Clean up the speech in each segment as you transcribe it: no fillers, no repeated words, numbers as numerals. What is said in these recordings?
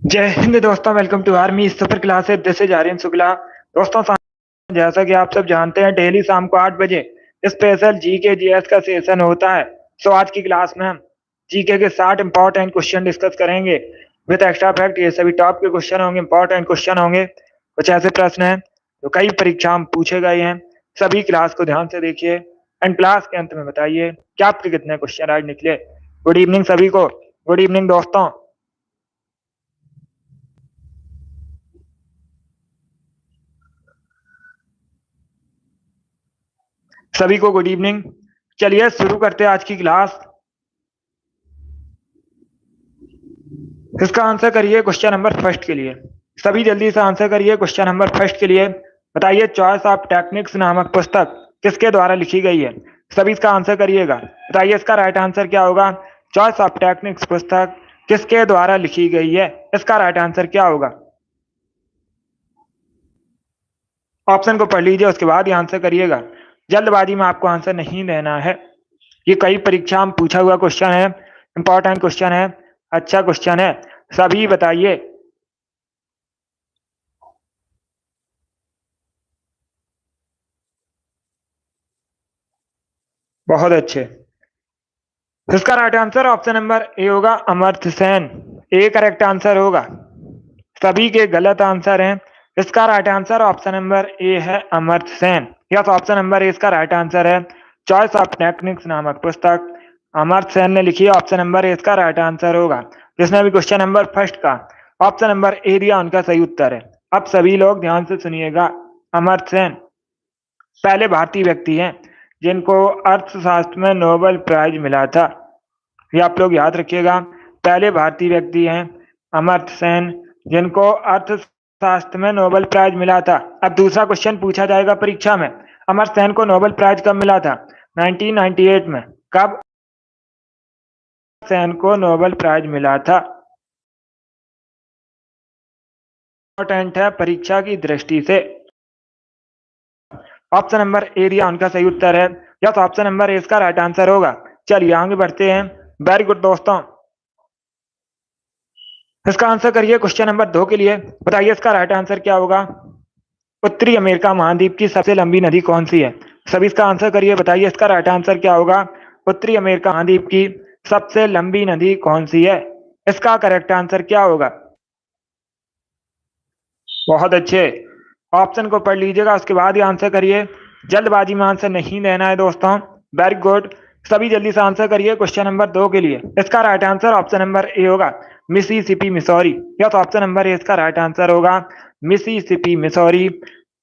जय हिंद दोस्तों, welcome to army super classes. This is Aryan Shukla. दोस्तों, जैसा कि आप सब जानते हैं, डेली शाम को 8 बजे स्पेशल जीके जीएस का सेशन होता है। सो आज की क्लास में हम जीके के 60 इंपॉर्टेंट क्वेश्चन डिस्कस करेंगे विद एक्स्ट्रा फैक्ट। ये सभी टॉप के क्वेश्चन होंगे, इंपॉर्टेंट क्वेश्चन होंगे। कुछ ऐसे प्रश्न हैं जो कई परीक्षा में पूछे गए हैं। सभी क्लास को ध्यान से देखिए एंड क्लास के अंत में बताइए कि आपके कितने क्वेश्चन आज निकले। गुड इवनिंग सभी को। गुड इवनिंग दोस्तों। सभी को गुड इवनिंग। चलिए शुरू करते हैं आज की क्लास। इसका आंसर करिए क्वेश्चन नंबर फर्स्ट के लिए। सभी जल्दी से आंसर करिए क्वेश्चन नंबर फर्स्ट के लिए। बताइए, चॉइस ऑफ टेक्निक्स नामक पुस्तक किसके द्वारा लिखी गई है। सभी इसका आंसर करिएगा। बताइए इसका राइट आंसर क्या होगा। चॉइस ऑफ टेक्निक्स पुस्तक किसके द्वारा लिखी गई है, इसका राइट आंसर क्या होगा। ऑप्शन को पढ़ लीजिए, उसके बाद ही आंसर करिएगा। जल्दबाजी में आपको आंसर नहीं देना है। ये कई परीक्षा में पूछा हुआ क्वेश्चन है, इंपॉर्टेंट क्वेश्चन है, अच्छा क्वेश्चन है। सभी बताइए। बहुत अच्छे। इसका right answer option number A होगा, Amartya Sen. A correct answer होगा। सभी के गलत आंसर हैं। इसका right answer option number A है, Amartya Sen. Yes, option number A इसका राइट आंसर है। चॉइस ऑफ टेक्निक्स नामक पुस्तक अमर्त्य सेन ने लिखी है। ऑप्शन नंबर ए इसका राइट आंसर होगा। जिसने भी क्वेश्चन नंबर फर्स्ट का ऑप्शन नंबर ए दिया, उनका सही उत्तर है। अब सभी लोग ध्यान से सुनिएगा। अमर्त्य सेन पहले भारतीय व्यक्ति हैं जिनको अर्थशास्त्र में नोबेल प्राइज मिला था। ये आप लोग याद रखिएगा। पहले भारतीय व्यक्ति हैं अमर्त्य सेन जिनको अर्थशास्त्र में नोबेल प्राइज मिला था। अब दूसरा क्वेश्चन पूछा जाएगा परीक्षा में, अमर्त्य सेन को नोबेल प्राइज कब मिला था। 1998 में। कब सेन को नोबेल प्राइज मिला था। इंपॉर्टेंट है परीक्षा की दृष्टि से। ऑप्शन नंबर ए दिया, उनका सही उत्तर है। यस, ऑप्शन नंबर ए इसका राइट आंसर होगा। चलिए आगे बढ़ते हैं। वेरी गुड दोस्तों। इसका आंसर करिए क्वेश्चन नंबर 2 के लिए। बताइए इसका राइट आंसर क्या होगा। उत्तरी अमेरिका महाद्वीप की सबसे लंबी नदी कौन सी है। सभी इसका आंसर करिए। बताइए इसका राइट आंसर क्या होगा। उत्तरी अमेरिका महाद्वीप की सबसे लंबी नदी कौन सी है, इसका करेक्ट आंसर क्या होगा। बहुत अच्छे। ऑप्शन को पढ़ लीजिएगा, उसके बाद ही आंसर करिए। जल्दबाजी में आंसर नहीं देना है दोस्तों। Very good. सभी जल्दी से आंसर करिए क्वेश्चन नंबर 2 के लिए। इसका right answer option number A होगा, Mississippi Missouri. Yes, option number A इसका राइट आंसर होगा, मिसिसिपी मिसौरी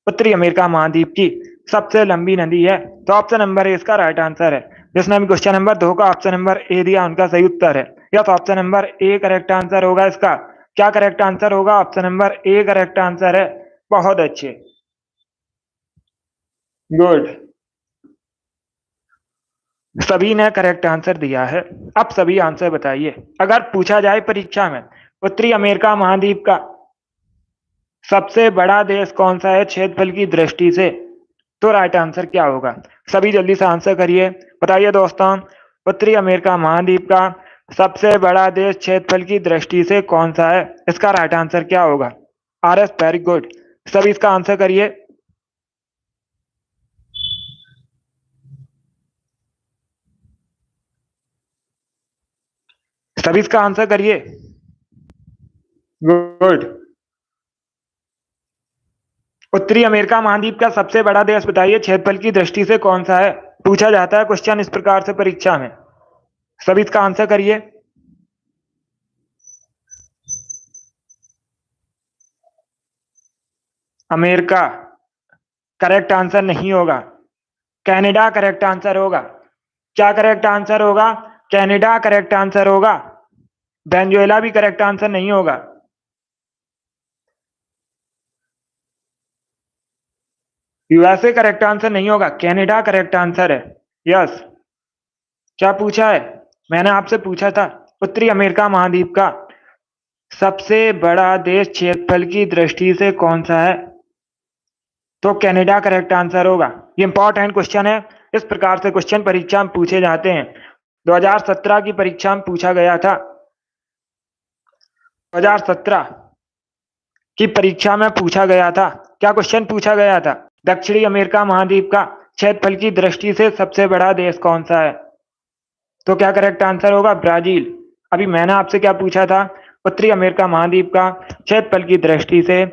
उत्तरी अमेरिका महाद्वीप की सबसे लंबी नदी है। तो ऑप्शन नंबर ए इसका राइट आंसर है। जिसने भी क्वेश्चन नंबर 2 का ऑप्शन नंबर ए दिया, उनका सही उत्तर है। यस, ऑप्शन नंबर ए करेक्ट आंसर होगा। इसका क्या करेक्ट आंसर होगा। ऑप्शन नंबर ए करेक्ट आंसर है। बहुत अच्छे, गुड। सभी ने करेक्ट आंसर दिया है। अब सभी आंसर बताइए। अगर पूछा जाए परीक्षा में उत्तरी अमेरिका महाद्वीप का सबसे बड़ा देश कौन सा है क्षेत्रफल की दृष्टि से, तो राइट आंसर क्या होगा। सभी जल्दी से आंसर करिए। बताइए दोस्तों, उत्तरी अमेरिका महाद्वीप का सबसे बड़ा देश क्षेत्रफल की दृष्टि से कौन सा है, इसका राइट आंसर क्या होगा। R S, very good. सभी इसका आंसर करिए। सभी इसका आंसर करिए। गुड। उत्तरी अमेरिका महाद्वीप का सबसे बड़ा देश बताइए क्षेत्रफल की दृष्टि से कौन सा है। पूछा जाता है क्वेश्चन इस प्रकार से परीक्षा में। सभी इसका आंसर करिए। अमेरिका करेक्ट आंसर नहीं होगा। कनाडा करेक्ट आंसर होगा। क्या करेक्ट आंसर होगा। कनाडा करेक्ट आंसर होगा। वेनेजुएला भी करेक्ट आंसर नहीं होगा। यूएसए करेक्ट आंसर नहीं होगा। कनाडा करेक्ट आंसर है। यस। क्या पूछा है। मैंने आपसे पूछा था उत्तरी अमेरिका महाद्वीप का सबसे बड़ा देश क्षेत्रफल की दृष्टि से कौन सा है, तो कनाडा करेक्ट आंसर होगा। ये इंपॉर्टेंट क्वेश्चन है। इस प्रकार से क्वेश्चन परीक्षा में पूछे जाते हैं। 2017 की परीक्षा में पूछा गया था। 2017 की परीक्षा में पूछा गया था। क्या क्वेश्चन पूछा गया था? दक्षिणी अमेरिका महाद्वीप का क्षेत्रफल की दृष्टि से सबसे बड़ा देश कौन सा है? तो क्या करेक्ट आंसर होगा? ब्राजील। अभी मैंने आपसे क्या पूछा था? उत्तरी अमेरिका महाद्वीप का क्षेत्रफल की दृष्टि से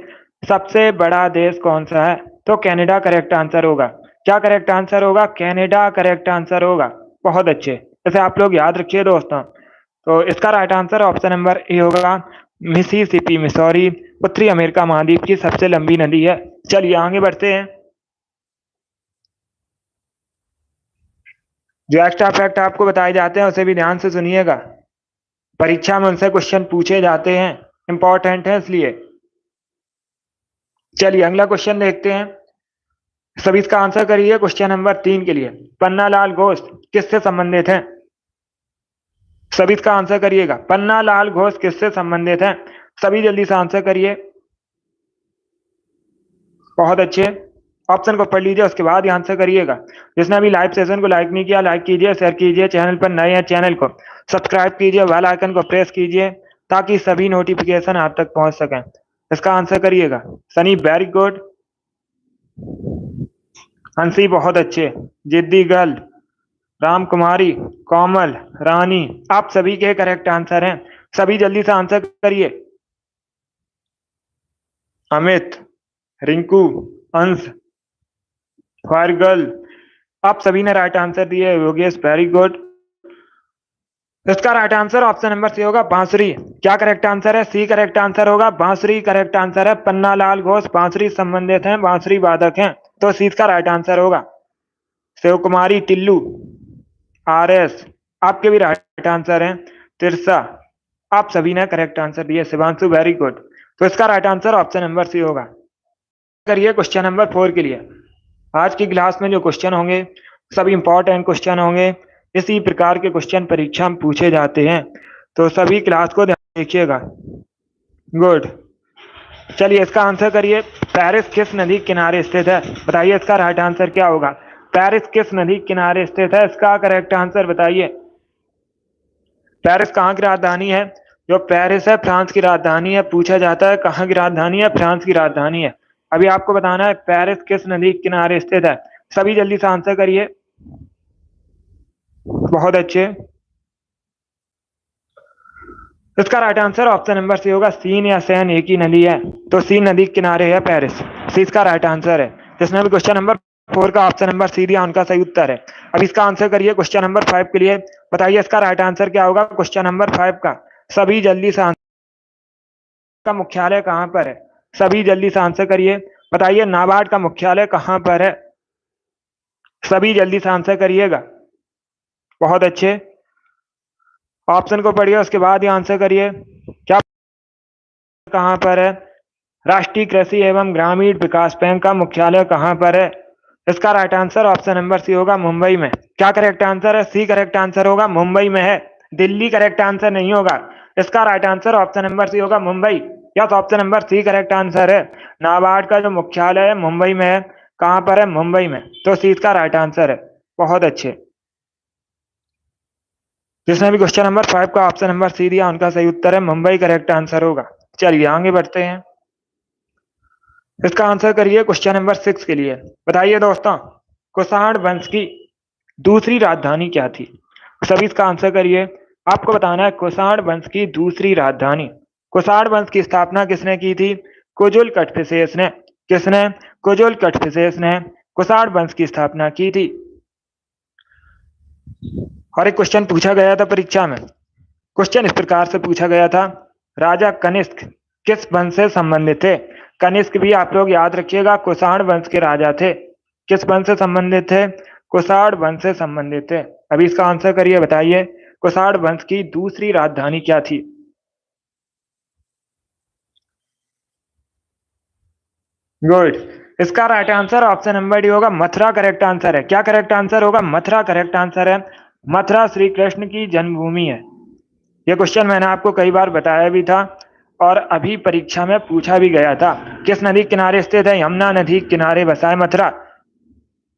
सबसे बड़ा देश कौन सा है? तो कनाडा करेक्ट आंसर होगा। क्या करेक्ट आंसर होगा? कनाडा करेक्ट आंसर होगा। बहुत अच्छे, इसे आप लोग याद रखिए दोस्तों। तो इसका right answer option number A होगा, मिसिसिपी मिसौरी उत्तरी अमेरिका महाद्वीप की सबसे लंबी नदी है। चलिए आगे बढ़ते हैं। जो एक्स्ट्रा फैक्ट आपको बताए जाते हैं उसे भी ध्यान से सुनिएगा, परीक्षा में उनसे क्वेश्चन पूछे जाते हैं, इंपॉर्टेंट है इसलिए। चलिए अगला क्वेश्चन देखते हैं, सभी इसका आंसर करिए। क्वेश्चन नंबर 3 के लिए, पन्नालाल घोष किससे संबंधित हैं? सभी इसका आंसर करिएगा। पन्नालाल घोष किससे संबंधित हैं? सभी जल्दी से आंसर करिए। बहुत अच्छे, ऑप्शन को पढ़ लीजिए उसके बाद ही आंसर करिएगा। जिसने अभी लाइव सेशन को लाइक नहीं किया, लाइक कीजिए, शेयर कीजिए, चैनल पर नए हैं चैनल को सब्सक्राइब कीजिए, बेल आइकन को प्रेस कीजिए ताकि सभी नोटिफिकेशन आप तक पहुंच सकें। इसका आंसर करिएगा। सनी वेरी गुड, हंसी बहुत अच्छे, जिद्दी गर्ल, राम कुमारी, कोमल, रानी, आप सभी के करेक्ट आंसर हैं। सभी जल्दी से आंसर करिए। अमित, रिंकू, अंश, गर्ल, आप सभी ने राइट आंसर दिए। Yogesh very good. इसका right answer option number C होगा, बांसुरी। क्या करेक्ट आंसर है? सी करेक्ट आंसर होगा, बांसुरी करेक्ट आंसर है। पन्नालाल घोष बांसुरी संबंधित हैं, बांसुरी वादक हैं, तो सी का राइट आंसर होगा। शिव कुमारी, टिल्लू, आर एस, आपके भी राइट आंसर हैं। तिरसा, आप सभी ने करेक्ट आंसर दिए। Shivanshu very good. तो इसका right answer option number C होगा। करिए क्वेश्चन नंबर 4 के लिए। आज की क्लास में जो क्वेश्चन होंगे सभी इंपॉर्टेंट क्वेश्चन होंगे, इसी प्रकार के क्वेश्चन परीक्षा में पूछे जाते हैं, तो सभी क्लास को ध्यान देखिएगा। गुड। चलिए इसका आंसर करिए। पेरिस किस नदी किनारे स्थित है? बताइए इसका राइट आंसर क्या होगा? पेरिस किस नदी किनारे स्थित है? इसका करेक्ट आंसर बताइए। पेरिस कहाँ की राजधानी है? जो पेरिस है फ्रांस की राजधानी है। पूछा जाता है कहाँ की राजधानी है? फ्रांस की राजधानी है। अभी आपको बताना है पेरिस किस नदी किनारे स्थित है। सभी जल्दी से आंसर करिए। बहुत अच्छे, इसका right answer option number C होगा, सीन या सैन एक ही नदी है, तो सीन नदी किनारे है पेरिस। सी इसका राइट आंसर है। जिसने भी क्वेश्चन नंबर 4 का ऑप्शन नंबर सी दिया उनका सही उत्तर है। अब इसका आंसर करिए क्वेश्चन नंबर 5 के लिए। बताइए इसका राइट आंसर क्या होगा क्वेश्चन नंबर 5 का? सभी जल्दी से आंसर। का मुख्यालय कहां पर है? सभी जल्दी से आंसर करिए। बताइए नाबार्ड का मुख्यालय कहां पर है? सभी जल्दी से आंसर करिएगा। बहुत अच्छे, ऑप्शन को पढ़िए उसके बाद ही आंसर करिए। क्या कहां पर है? राष्ट्रीय कृषि एवं ग्रामीण विकास बैंक का मुख्यालय कहां पर है? इसका right answer option number C होगा, मुंबई में। क्या करेक्ट आंसर है? सी करेक्ट आंसर होगा, मुंबई में है। दिल्ली करेक्ट आंसर नहीं होगा। इसका right answer option number C होगा, Mumbai. Yes, option number C correct answer है। नाबार्ड का जो मुख्यालय है मुंबई में है। कहां पर है? मुंबई में, तो सी इसका राइट आंसर है। बहुत अच्छे, जिसने भी क्वेश्चन नंबर 5 का ऑप्शन नंबर सी दिया उनका सही उत्तर है, मुंबई करेक्ट आंसर होगा। चलिए आगे बढ़ते हैं। इसका आंसर करिए क्वेश्चन नंबर 6 के लिए। बताइए दोस्तों, कुषाण वंश की दूसरी राजधानी क्या थी? सभी इसका आंसर करिए। आपको बताना है कुषाण वंश की दूसरी राजधानी। कुषाण वंश की स्थापना किसने की थी? कुजुल कटफिसेस ने। किसने? कुजुल कटफिसेस ने कुषाण वंश की स्थापना की थी। और एक क्वेश्चन पूछा गया था परीक्षा में। क्वेश्चन इस प्रकार से पूछा गया था, राजा कनिष्क किस वंश से संबंधित थे? कनिष्क भी आप लोग याद रखिएगा कुषाण वंश के राजा थे। किस वंश से संबंधित थे? कुषाण वंश से संबंधित थे। अभी इसका आंसर करिए। बताइए कुषाण वंश की दूसरी राजधानी क्या थी? गुड। इसका right answer option number D होगा, मथुरा करेक्ट आंसर है। क्या करेक्ट आंसर होगा? मथुरा करेक्ट आंसर है। मथुरा श्री कृष्ण की जन्मभूमि है। यह क्वेश्चन मैंने आपको कई बार बताया भी था और अभी परीक्षा में पूछा भी गया था। किस नदी किनारे स्थित है? यमुना नदी किनारे बसा है मथुरा।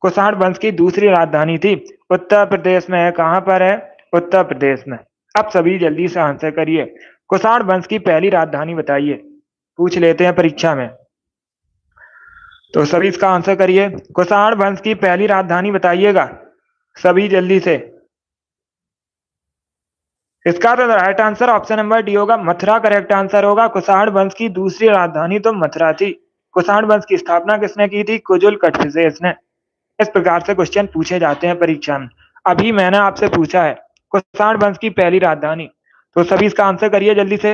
कुषाण वंश की दूसरी राजधानी थी, उत्तर प्रदेश में है। कहां पर है? उत्तर प्रदेश में। अब सभी जल्दी से आंसर करिए। कुषाण वंश की पहली राजधानी बताइए, पूछ लेते हैं परीक्षा में। तो सभी इसका आंसर करिए। कुषाण वंश की पहली राजधानी बताइएगा सभी जल्दी से। इसका तो right answer option number D होगा, मथुरा करेक्ट आंसर होगा। कुषाण वंश की दूसरी राजधानी तो मथुरा थी। कुषाण वंश की स्थापना किसने की थी? कुजुल कटफिसेस ने। इस प्रकार से क्वेश्चन पूछे जाते हैं परीक्षा में। अभी मैंने आपसे पूछा है कुषाण वंश की पहली राजधानी, तो सभी इसका आंसर करिए जल्दी से।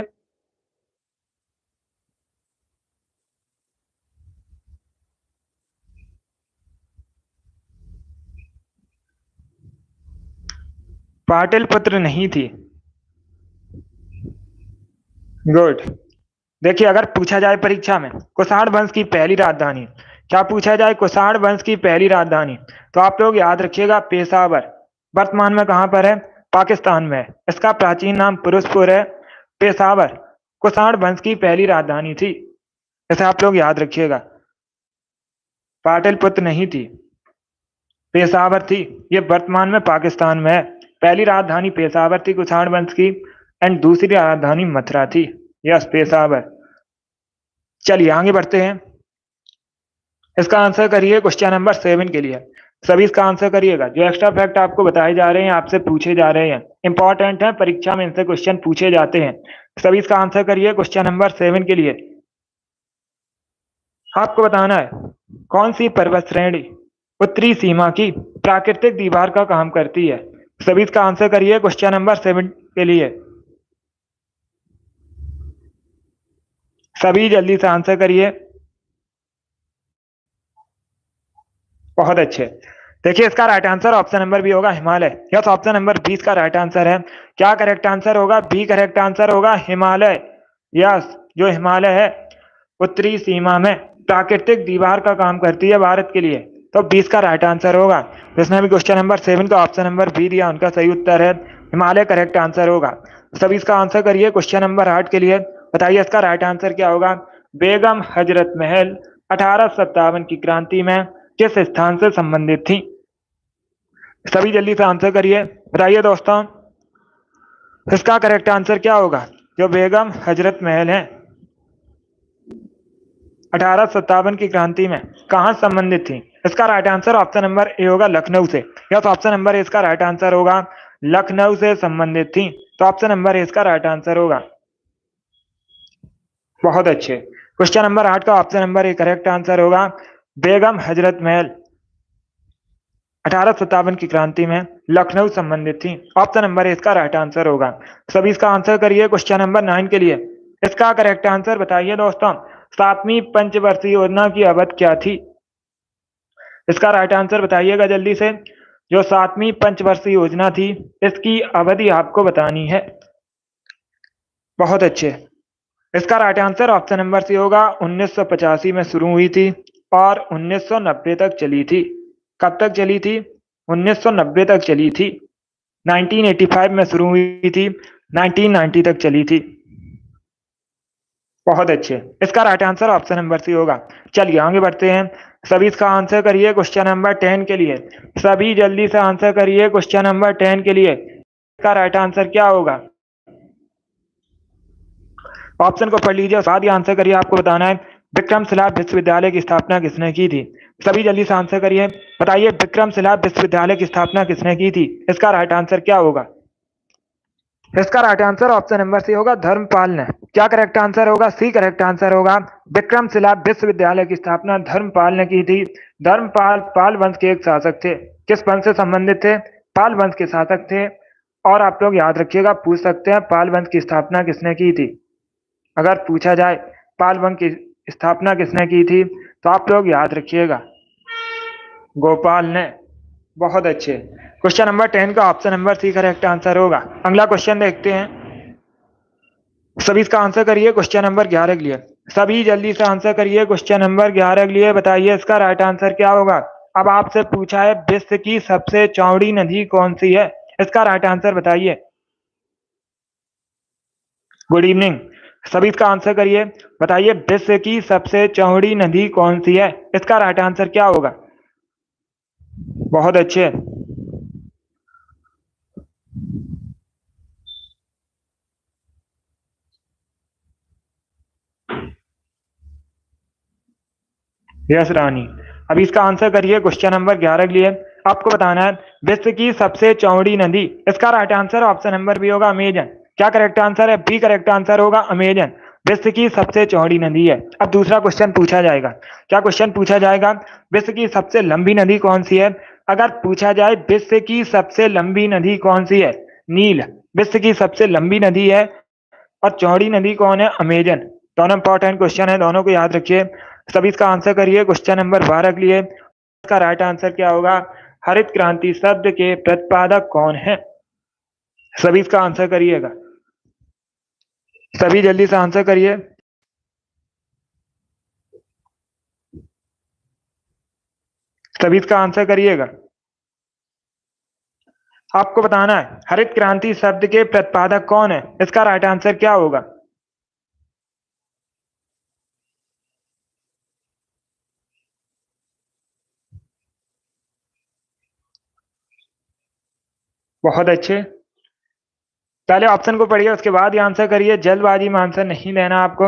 पाटलिपुत्र नहीं थी। गुड। देखिए अगर पूछा जाए परीक्षा में कुषाण वंश की पहली राजधानी, क्या पूछा जाए कुषाण वंश की पहली राजधानी, तो आप लोग याद रखिएगा पेशावर। वर्तमान में कहां पर है? पाकिस्तान में है। इसका प्राचीन नाम फिरोजपुर है। पेशावर कुषाण वंश की पहली राजधानी थी, इसे आप लोग याद रखिएगा। पाटलिपुत्र नहीं थी, पेशावर थी। ये वर्तमान में पाकिस्तान में है। पहली राजधानी पेशावर थी कुषाण वंश की, एंड दूसरी राजधानी मथुरा थी। यस, पेशावर। चलिए आगे बढ़ते हैं। इसका आंसर करिए क्वेश्चन नंबर 7 के लिए। सभी इसका आंसर करिएगा। जो एक्स्ट्रा फैक्ट आपको बताए जा रहे हैं, आपसे पूछे जा रहे हैं, इंपॉर्टेंट है, परीक्षा में इनसे क्वेश्चन पूछे जाते हैं। सभी इसका आंसर करिए क्वेश्चन नंबर 7 के लिए। आपको बताना है कौन सी पर्वत श्रेणी उत्तरी सीमा की प्राकृतिक दीवार का काम करती है। सभी इसका आंसर करिए क्वेश्चन नंबर 7 के लिए। सभी जल्दी से आंसर करिए। बहुत अच्छे। देखिए इसका right answer option number B होगा, हिमालय। यस, ऑप्शन नंबर 20 का राइट आंसर है। क्या करेक्ट आंसर होगा? बी करेक्ट आंसर होगा, हिमालय। यस, जो हिमालय है उत्तरी सीमा में प्राकृतिक दीवार का काम करती है भारत के लिए, तो 20 का राइट आंसर होगा। जिसने भी क्वेश्चन नंबर 7 का ऑप्शन नंबर बी दिया, उनका सही उत्तर है हिमालय, करेक्ट आंसर होगा। सभी इसका आंसर करिए क्वेश्चन नंबर 8 के लिए। बताइए इसका राइट आंसर क्या होगा? बेगम हजरत महल 1857 की क्रांति में किस स्थान से संबंधित थी? सभी जल्दी से आंसर करिए। बताइए दोस्तों, इसका करेक्ट आंसर क्या होगा? जो बेगम हजरत महल है 1857 की क्रांति में कहां संबंधित थी? इसका right answer option number A होगा, लखनऊ से। यस, ऑप्शन नंबर ए इसका राइट आंसर होगा, लखनऊ से संबंधित थी। तो ऑप्शन नंबर ए इसका राइट आंसर होगा। बहुत अच्छे। क्वेश्चन नंबर 8 का ऑप्शन नंबर ए करेक्ट आंसर होगा, बेगम हजरत महल 1857 की क्रांति में लखनऊ संबंधित थी। ऑप्शन नंबर ए इसका राइट आंसर होगा। सभी इसका आंसर करिए क्वेश्चन नंबर 9 के लिए। इसका करेक्ट आंसर बताइए दोस्तों। 7वीं पंचवर्षीय योजना की अवधि क्या थी? इसका राइट आंसर बताइएगा जल्दी से। जो 7वीं पंचवर्षीय योजना थी, इसकी अवधि आपको बतानी है। बहुत अच्छे। इसका right answer option number C होगा, 1985 में शुरू हुई थी और 1990 तक चली थी। कब तक चली थी? 1990 तक चली थी। 1985 में शुरू हुई थी, 1990 तक चली थी। बहुत अच्छे। इसका right answer option number C होगा। चलिए आगे बढ़ते हैं। सभी इसका आंसर करिए क्वेश्चन नंबर 10 के लिए। सभी जल्दी से आंसर करिए क्वेश्चन नंबर 10 के लिए। इसका राइट आंसर क्या होगा? ऑप्शन को पढ़ लीजिए, साथ ही आंसर करिए। आपको बताना है विक्रमशिला विश्वविद्यालय की स्थापना किसने की थी? सभी जल्दी से आंसर करिए। बताइए विक्रमशिला विश्वविद्यालय की स्थापना किसने की थी? इसका राइट आंसर क्या होगा? इसका right answer option number C होगा, धर्मपाल ने। क्या करेक्ट आंसर होगा? सी करेक्ट आंसर होगा। विक्रमशिला विश्वविद्यालय की स्थापना धर्मपाल ने की थी। धर्मपाल पाल वंश के एक शासक थे। किस वंश से संबंधित थे? पाल वंश के शासक थे। और आप लोग याद रखिएगा, पूछ सकते हैं पाल वंश की स्थापना किसने की थी। अगर पूछा जाए पाल वंश की स्थापना किसने की थी, तो आप लोग याद रखिएगा, गोपाल ने। बहुत अच्छे। क्वेश्चन नंबर 10 का option number C correct answer होगा। अगला क्वेश्चन देखते हैं। सभी इसका आंसर करिए क्वेश्चन नंबर 11 के लिए। सभी जल्दी से आंसर करिए क्वेश्चन नंबर 11 के लिए। बताइए इसका राइट आंसर क्या होगा? अब आपसे पूछा है विश्व की सबसे चौड़ी नदी कौन सी है? इसका राइट आंसर बताइए। Good evening. सभी इसका आंसर करिए। बताइए विश्व की सबसे चौड़ी नदी कौन सी है? इसका राइट आंसर क्या होगा? बहुत अच्छे। यस रानी। अब इसका आंसर करिए क्वेश्चन नंबर 11 के लिए। आपको बताना है विश्व की सबसे चौड़ी नदी। इसका right answer option number B होगा अमेजन। क्या करेक्ट आंसर है? बी करेक्ट आंसर होगा अमेजन। विश्व की सबसे चौड़ी नदी है। अब दूसरा क्वेश्चन पूछा जाएगा। क्या क्वेश्चन पूछा जाएगा? विश्व की सबसे लंबी नदी कौन सी है? अगर पूछा जाए विश्व की सबसे लंबी नदी कौन सी है? नील विश्व की सबसे लंबी नदी है। और चौड़ी नदी कौन है? अमेजन। दोनों इंपॉर्टेंट क्वेश्चन है, दोनों को याद रखिए। सभी इसका आंसर करिए क्वेश्चन नंबर 12 के लिए। इसका राइट आंसर क्या होगा? हरित क्रांति शब्द के प्रतिपादक कौन है? सभी इसका आंसर करिएगा। सभी जल्दी से आंसर करिए। सभी इसका आंसर करिएगा। आपको बताना है हरित क्रांति शब्द के प्रतिपादक कौन है। इसका राइट आंसर क्या होगा? बहुत अच्छे। पहले ऑप्शन को पढ़िए, उसके बाद ही आंसर करिए। जल्दबाजी में आंसर नहीं लेना आपको।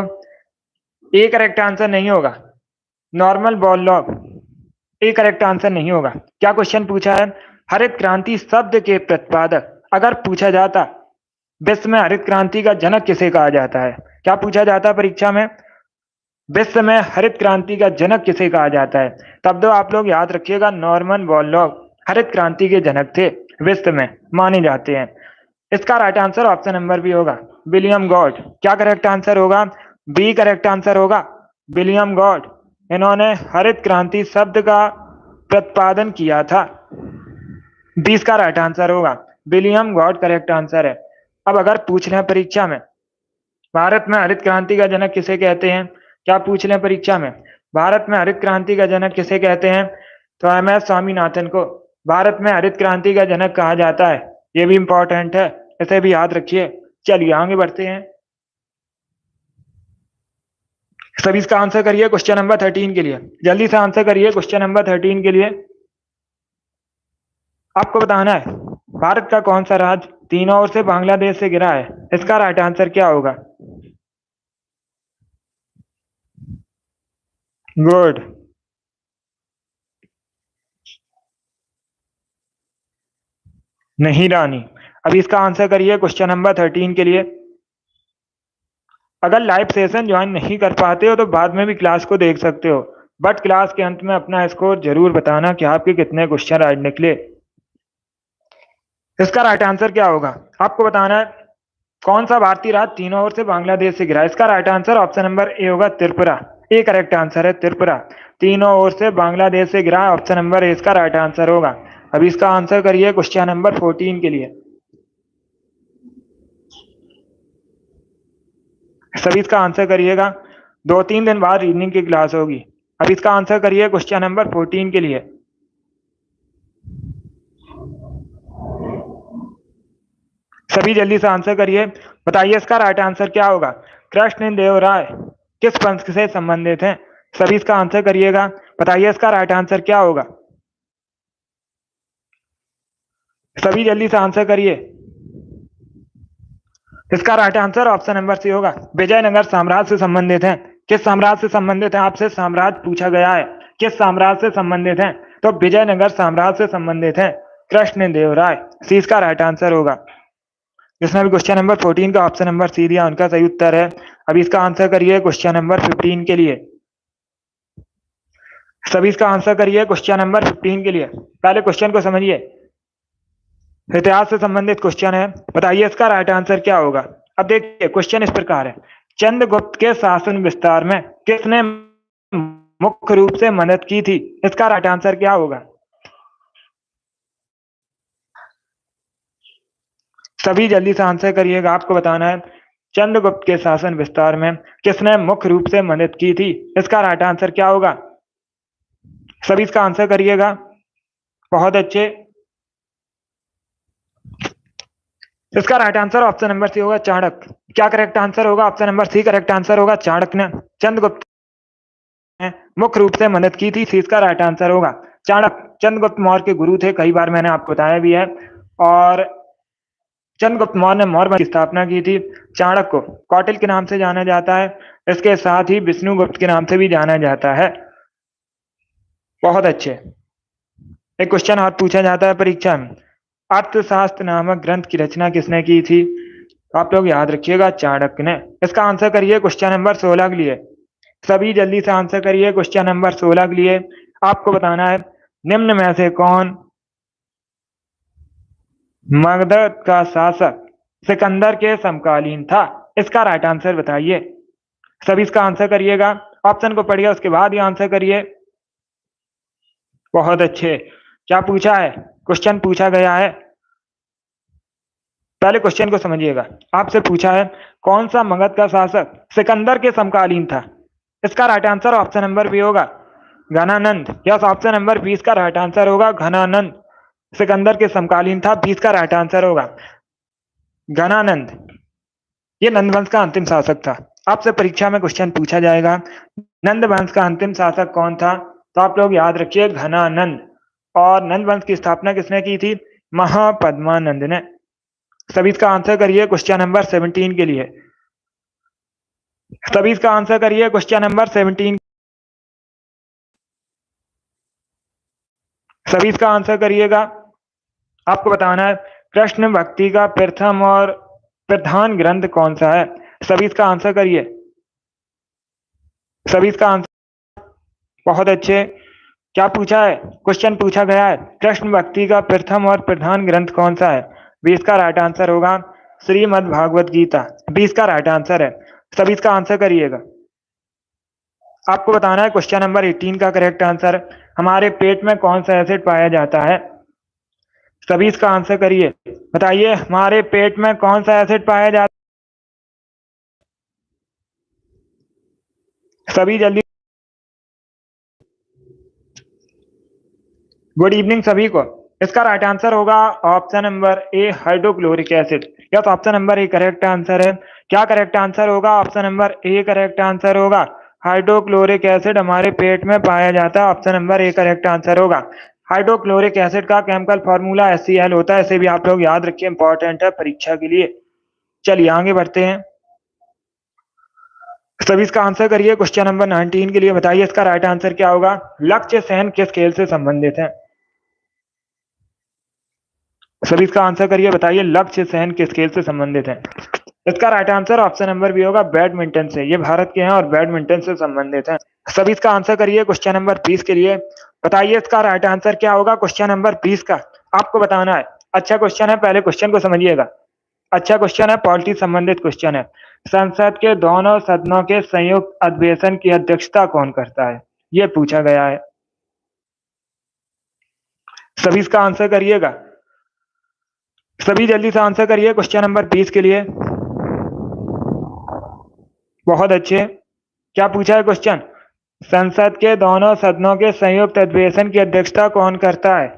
ए करेक्ट आंसर नहीं होगा। नॉर्मल बॉल लॉग ए करेक्ट आंसर नहीं होगा। क्या क्वेश्चन पूछा है? हरित क्रांति शब्द के प्रतिपादक। अगर पूछा जाता विश्व में हरित क्रांति का जनक किसे कहा जाता है? क्या पूछा जाता परीक्षा में? विश्व में हरित क्रांति का जनक किसे कहा जाता है? तब तो आप लोग याद रखिएगा, नॉर्मन बॉरलॉग हरित क्रांति के जनक थे, विश्व में माने जाते हैं। इसका right answer option number B होगा विलियम गॉड। क्या करेक्ट आंसर होगा? बी करेक्ट आंसर होगा विलियम गॉड। इन्होंने हरित क्रांति शब्द का प्रतिपादन किया था। 20 का राइट आंसर होगा विलियम गॉड करेक्ट आंसर है। अब अगर पूछ रहे हैं परीक्षा में भारत में हरित क्रांति का जनक किसे कहते हैं? क्या पूछ रहे हैं परीक्षा में भारत में हरित क्रांति का जनक किसे कहते हैं? तो MS स्वामीनाथन को भारत में हरित क्रांति का जनक कहा जाता है। ये भी इंपॉर्टेंट है, इसे भी याद रखिए। चलिए आगे बढ़ते हैं। सभी इसका आंसर करिए क्वेश्चन नंबर 13 के लिए। जल्दी से आंसर करिए क्वेश्चन नंबर 13 के लिए। आपको बताना है भारत का कौन सा राज्य तीनों ओर से बांग्लादेश से घिरा है? इसका राइट आंसर क्या होगा? गुड। नहीं रानी। अभी इसका आंसर करिए क्वेश्चन नंबर 13 के लिए। अगर लाइव सेशन ज्वाइन नहीं कर पाते हो तो बाद में भी क्लास को देख सकते हो, बट क्लास के अंत में अपना स्कोर जरूर बताना कि आपके कितने क्वेश्चन राइट निकले। इसका राइट आंसर क्या होगा? आपको बताना है कौन सा भारतीय राज्य तीनों ओर से बांग्लादेश से घिरा है। इसका right answer option number A होगा त्रिपुरा। ए करेक्ट आंसर है त्रिपुरा। तीनों ओर से बांग्लादेश से घिरा है, ऑप्शन नंबर ए इसका राइट आंसर होगा। अभी इसका आंसर करिए क्वेश्चन नंबर 14 के लिए। सभी इसका आंसर करिएगा। 2-3 दिन बाद रीजनिंग की क्लास होगी। अब इसका आंसर करिए क्वेश्चन नंबर 14 के लिए। सभी जल्दी से आंसर करिए। बताइए इसका राइट आंसर क्या होगा? कृष्ण देव राय किस पंथ से संबंधित हैं? सभी इसका आंसर करिएगा। बताइए इसका राइट आंसर क्या होगा? सभी जल्दी से आंसर करिए। इसका right answer option number C होगा विजयनगर साम्राज्य से संबंधित है। किस साम्राज्य से संबंधित है? आपसे साम्राज्य पूछा गया है, किस साम्राज्य से संबंधित है? तो विजयनगर साम्राज्य से संबंधित है कृष्ण देव राय। सी इसका राइट आंसर होगा। जिसने भी क्वेश्चन नंबर 14 का ऑप्शन नंबर सी दिया उनका सही उत्तर है। अभी इसका आंसर करिए क्वेश्चन नंबर 15 के लिए। सभी इसका आंसर करिए क्वेश्चन नंबर 15 के लिए। पहले क्वेश्चन को समझिए, इतिहास से संबंधित क्वेश्चन है। बताइए इसका राइट आंसर क्या होगा? अब देखिए क्वेश्चन इस प्रकार है, चंद्रगुप्त के शासन विस्तार में किसने मुख्य रूप से मदद की थी? इसका राइट आंसर क्या होगा? सभी जल्दी से आंसर करिएगा। आपको बताना है चंद्रगुप्त के शासन विस्तार में किसने मुख्य रूप से मदद की थी? इसका राइट आंसर क्या होगा? सभी इसका आंसर करिएगा। बहुत अच्छे। इसका right answer option number C होगा चाणक्य। क्या करेक्ट आंसर होगा? Option number C correct answer होगा। चाणक्य ने चंद्रगुप्त ने मुख्य रूप से मदद की थी। सी इसका राइट आंसर होगा। चाणक्य चंद्रगुप्त मौर्य के गुरु थे, कई बार मैंने आपको बताया भी है। और चंद्रगुप्त मौर्य ने मौर्य की स्थापना की थी। चाणक्य को कौटिल्य के नाम से जाना जाता है, इसके साथ ही विष्णुगुप्त के नाम से भी जाना जाता है। बहुत अच्छे। एक क्वेश्चन और पूछा जाता है परीक्षा में, अर्थशास्त्र नामक ग्रंथ की रचना किसने की थी? तो आप लोग याद रखिएगा, चाणक्य ने। इसका आंसर करिए क्वेश्चन नंबर 16 के लिए। सभी जल्दी से आंसर करिए क्वेश्चन नंबर 16 के लिए। आपको बताना है निम्न में से कौन मगध का शासक सिकंदर के समकालीन था? इसका राइट आंसर बताइए। सभी इसका आंसर करिएगा, ऑप्शन को पढ़िए उसके बाद ही आंसर करिए। बहुत अच्छे। क्या पूछा है? क्वेश्चन पूछा गया है, पहले क्वेश्चन को समझिएगा। आपसे पूछा है कौन सा मगध का शासक सिकंदर के समकालीन था? इसका right answer option number B होगा, घनानंद। यस, ऑप्शन नंबर 20 का राइट आंसर होगा घनानंद। सिकंदर के समकालीन था, 20 का राइट आंसर होगा घनानंद। ये नंद वंश का अंतिम शासक था। आपसे परीक्षा में क्वेश्चन पूछा जाएगा नंद वंश का अंतिम शासक कौन था? तो आप लोग याद रखिए घनानंद। और नंद वंश की स्थापना किसने की थी? महापद्मानंद ने। सभी इसका आंसर करिए क्वेश्चन नंबर 17 के लिए। सभी इसका आंसर करिए क्वेश्चन नंबर 17। सभी इसका आंसर करिएगा। आपको बताना है कृष्ण भक्ति का प्रथम और प्रधान ग्रंथ कौन सा है? सभी इसका आंसर करिए। सभी इसका आंसर। बहुत अच्छे। क्या पूछा है? क्वेश्चन पूछा गया है कृष्ण भक्ति का प्रथम और प्रधान ग्रंथ कौन सा है? 20 का राइट आंसर होगा श्रीमद् भागवत गीता। 20 का राइट आंसर है। सभी इसका आंसर करिएगा। आपको बताना है क्वेश्चन नंबर 18 का करेक्ट आंसर, हमारे पेट में कौन सा एसिड पाया जाता है? सभी इसका आंसर करिए। बताइए हमारे पेट में कौन सा एसिड पाया जाता है? सभी जल्दी। गुड इवनिंग सभी को। इसका राइट आंसर होगा ऑप्शन नंबर ए, hydrochloric acid. Yes, option number ए करेक्ट आंसर है। क्या करेक्ट आंसर होगा? ऑप्शन नंबर ए करेक्ट आंसर होगा, हाइड्रोक्लोरिक एसिड हमारे पेट में पाया जाता है। ऑप्शन नंबर ए करेक्ट आंसर होगा। हाइड्रोक्लोरिक एसिड का केमिकल फॉर्मूला HCl होता है, इसे भी आप लोग याद रखिए, इंपॉर्टेंट है परीक्षा के लिए। चलिए आगे बढ़ते हैं। सभी इसका आंसर करिए क्वेश्चन नंबर 19 के लिए। बताइए इसका राइट आंसर क्या होगा? लक्ष्य सेन किस खेल से संबंधित है? सभी इसका आंसर करिए। बताइए लक्ष्य सेन किस खेल से संबंधित है? इसका right answer option number B होगा, बैडमिंटन से। ये भारत के हैं और बैडमिंटन से संबंधित हैं। सभी इसका आंसर करिए क्वेश्चन नंबर 20 के लिए। बताइए इसका राइट आंसर क्या होगा क्वेश्चन नंबर 20 का? आपको बताना है। अच्छा क्वेश्चन है, पहले क्वेश्चन को समझिएगा। अच्छा क्वेश्चन है, पॉलिटी संबंधित क्वेश्चन है। संसद के दोनों सदनों के संयुक्त अधिवेशन की अध्यक्षता कौन करता है? ये पूछा गया है। सभी इसका आंसर करिएगा। सभी जल्दी से आंसर करिए क्वेश्चन नंबर 20 के लिए। बहुत अच्छे। क्या पूछा है क्वेश्चन? संसद के दोनों सदनों के संयुक्त अधिवेशन की अध्यक्षता कौन करता है?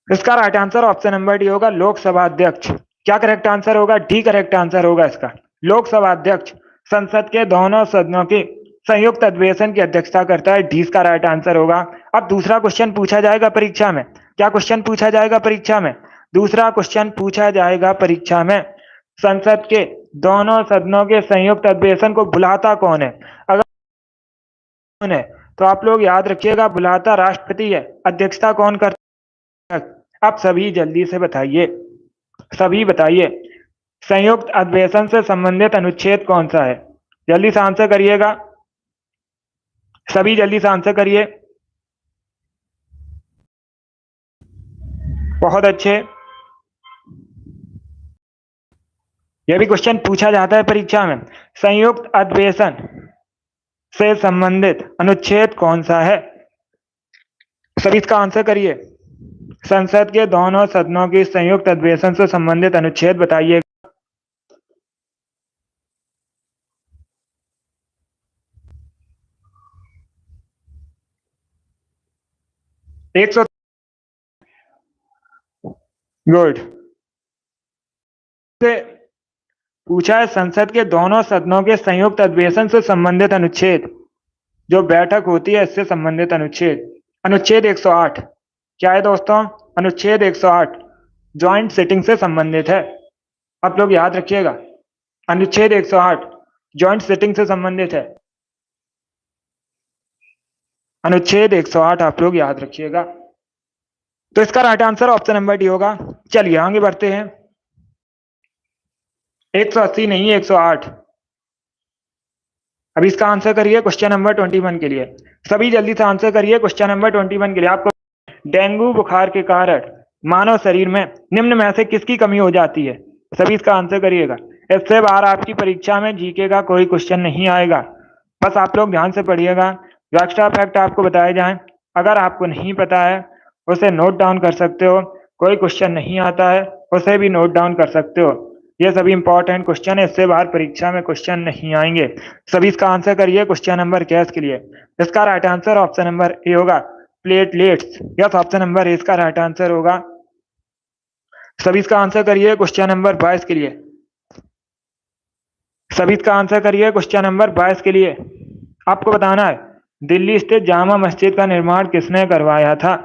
इसका right answer option number D होगा, लोकसभा अध्यक्ष। क्या करेक्ट आंसर होगा? डी करेक्ट आंसर होगा इसका, लोकसभा अध्यक्ष संसद के दोनों सदनों की संयुक्त अधिवेशन की अध्यक्षता करता है। डी का राइट आंसर होगा। अब दूसरा क्वेश्चन पूछा जाएगा परीक्षा में। क्या क्वेश्चन पूछा जाएगा परीक्षा में? दूसरा क्वेश्चन पूछा जाएगा परीक्षा में, संसद के दोनों सदनों के संयुक्त अधिवेशन को बुलाता कौन है? अगर कौन है तो आप लोग याद रखिएगा, बुलाता राष्ट्रपति है, अध्यक्षता कौन करता है? आप सभी जल्दी से बताइए। सभी बताइए संयुक्त अधिवेशन से संबंधित अनुच्छेद कौन सा है? जल्दी से आंसर करिएगा। सभी जल्दी से आंसर करिए। बहुत अच्छे। यह भी क्वेश्चन पूछा जाता है परीक्षा में, संयुक्त अधिवेशन से संबंधित अनुच्छेद कौन सा है? सभी इसका आंसर करिए। संसद के दोनों सदनों की संयुक्त अधिवेशन से संबंधित अनुच्छेद बताइए। एक सौ। गुड। से पूछा है संसद के दोनों सदनों के संयुक्त अधिवेशन से संबंधित अनुच्छेद, जो बैठक होती है इससे संबंधित अनुच्छेद। अनुच्छेद 108 क्या है दोस्तों? अनुच्छेद 108 ज्वाइंट सिटिंग से संबंधित है। आप लोग याद रखिएगा, अनुच्छेद 108 ज्वाइंट सिटिंग से संबंधित है। अनुच्छेद 108 आप लोग याद रखिएगा। तो इसका right answer option number D होगा। चलिए आगे बढ़ते हैं। 180 नहीं, 108। अभी इसका आंसर करिए क्वेश्चन नंबर 21 के लिए। सभी जल्दी से आंसर करिए क्वेश्चन नंबर 21 के लिए। आपको डेंगू बुखार के कारण मानव शरीर में निम्न में से किसकी कमी हो जाती है? सभी इसका आंसर करिएगा। इससे बाहर आपकी परीक्षा में जीके का कोई क्वेश्चन नहीं आएगा। बस आप लोग ध्यान से पढ़िएगा। जो एक्स्ट्रा फैक्ट आपको बताए जाएं, अगर आपको नहीं पता है उसे नोट डाउन कर सकते हो। कोई क्वेश्चन नहीं आता है उसे भी नोट डाउन कर सकते हो। ये सभी इंपॉर्टेंट क्वेश्चन है, इससे बाहर परीक्षा में क्वेश्चन नहीं आएंगे। सभी इसका आंसर करिए क्वेश्चन नंबर गैस के लिए। इसका right answer option number A होगा, platelets. Yes, option number A इसका राइट आंसर होगा। सभी इसका आंसर करिए क्वेश्चन नंबर 22 के लिए। सभी इसका आंसर करिए क्वेश्चन नंबर 22 के लिए। आपको बताना है दिल्ली स्थित जामा मस्जिद का निर्माण किसने करवाया था?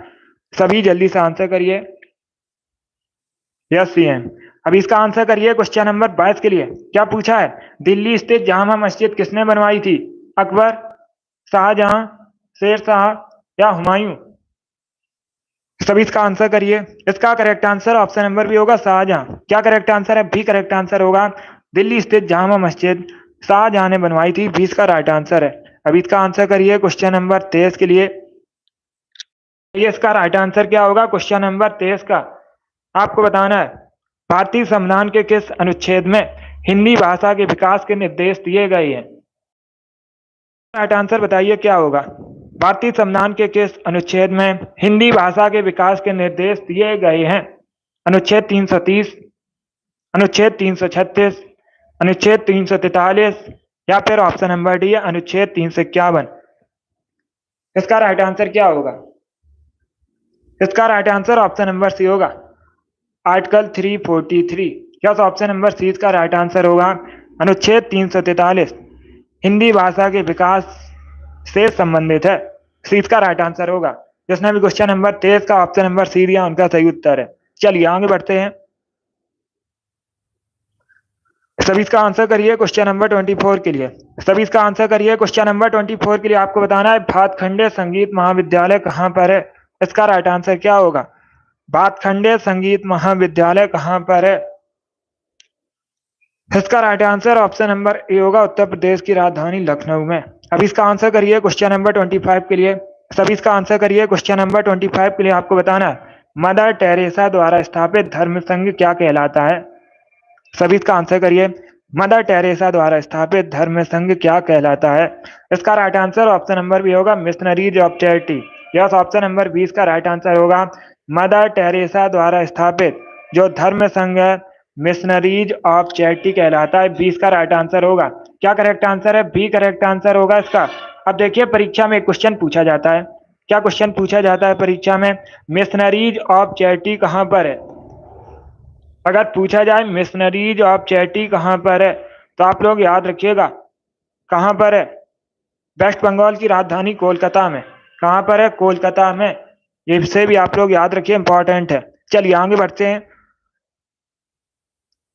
सभी जल्दी से आंसर करिए। Yes CM. अभी इसका आंसर करिए क्वेश्चन नंबर 22 के लिए। क्या पूछा है? दिल्ली स्थित जामा मस्जिद किसने बनवाई थी? अकबर, शाहजहां, शेरशाह या हुमायूं? सभी इसका आंसर करिए। इसका correct answer option number B होगा, शाहजहां। क्या करेक्ट आंसर है? बी करेक्ट आंसर होगा। दिल्ली स्थित जामा मस्जिद शाहजहां ने बनवाई थी, 20 का राइट आंसर है। अभी इसका आंसर करिए क्वेश्चन नंबर 23 के लिए। ये इसका राइट आंसर क्या होगा क्वेश्चन नंबर 23 का? आपको बताना है भारतीय संविधान के किस अनुच्छेद में हिंदी भाषा के विकास के निर्देश दिए गए हैं? राइट आंसर बताइए क्या होगा? भारतीय संविधान के किस अनुच्छेद में हिंदी भाषा के विकास के निर्देश दिए गए हैं? अनुच्छेद 330, अनुच्छेद 336, अनुच्छेद 343 या फिर ऑप्शन नंबर डी है अनुच्छेद 351। इसका राइट आंसर क्या होगा? इसका right answer option number C होगा, article 343। Yes, option number C इसका राइट आंसर होगा। अनुच्छेद 343 हिंदी भाषा के विकास से संबंधित है। सी इसका राइट आंसर होगा। जिसने भी क्वेश्चन नंबर 23 का ऑप्शन नंबर सी दिया उनका सही उत्तर है। चलिए आगे बढ़ते हैं। सभी इसका आंसर करिए क्वेश्चन नंबर 24 के लिए। सभी इसका आंसर करिए क्वेश्चन नंबर 24 के लिए। आपको बताना है भातखंडे संगीत महाविद्यालय कहाँ पर है? इसका राइट आंसर क्या होगा? भातखंडे संगीत महाविद्यालय कहाँ पर है? इसका right answer option number A होगा, उत्तर प्रदेश की राजधानी लखनऊ में। अब इसका आंसर करिए क्वेश्चन नंबर 25 के लिए। सभी इसका आंसर करिए क्वेश्चन नंबर 25 के लिए। आपको बताना है मदर टेरेसा द्वारा स्थापित धर्म संघ क्या कहलाता है? सभी इसका आंसर करिए। मदर टेरेसा द्वारा स्थापित धर्म संघ क्या कहलाता है? इसका right answer option number B होगा, missionaries of charity. Yes, option number 20 का राइट आंसर होगा। मदर टेरेसा द्वारा स्थापित जो धर्म संघ है मिशनरीज ऑफ चैरिटी कहलाता है, 20 का राइट आंसर होगा। क्या करेक्ट आंसर है? बी करेक्ट आंसर होगा इसका। अब देखिए परीक्षा में एक क्वेश्चन पूछा जाता है। क्या क्वेश्चन पूछा जाता है परीक्षा में? मिशनरीज ऑफ चैरिटी कहाँ पर है? अगर पूछा जाए मिशनरीज ऑफ चैरिटी कहाँ पर है तो आप लोग याद रखिएगा कहाँ पर है? वेस्ट बंगाल की राजधानी कोलकाता में। कहाँ पर है? कोलकाता में। ये से भी आप लोग याद रखिए, इंपॉर्टेंट है। चलिए आगे बढ़ते हैं।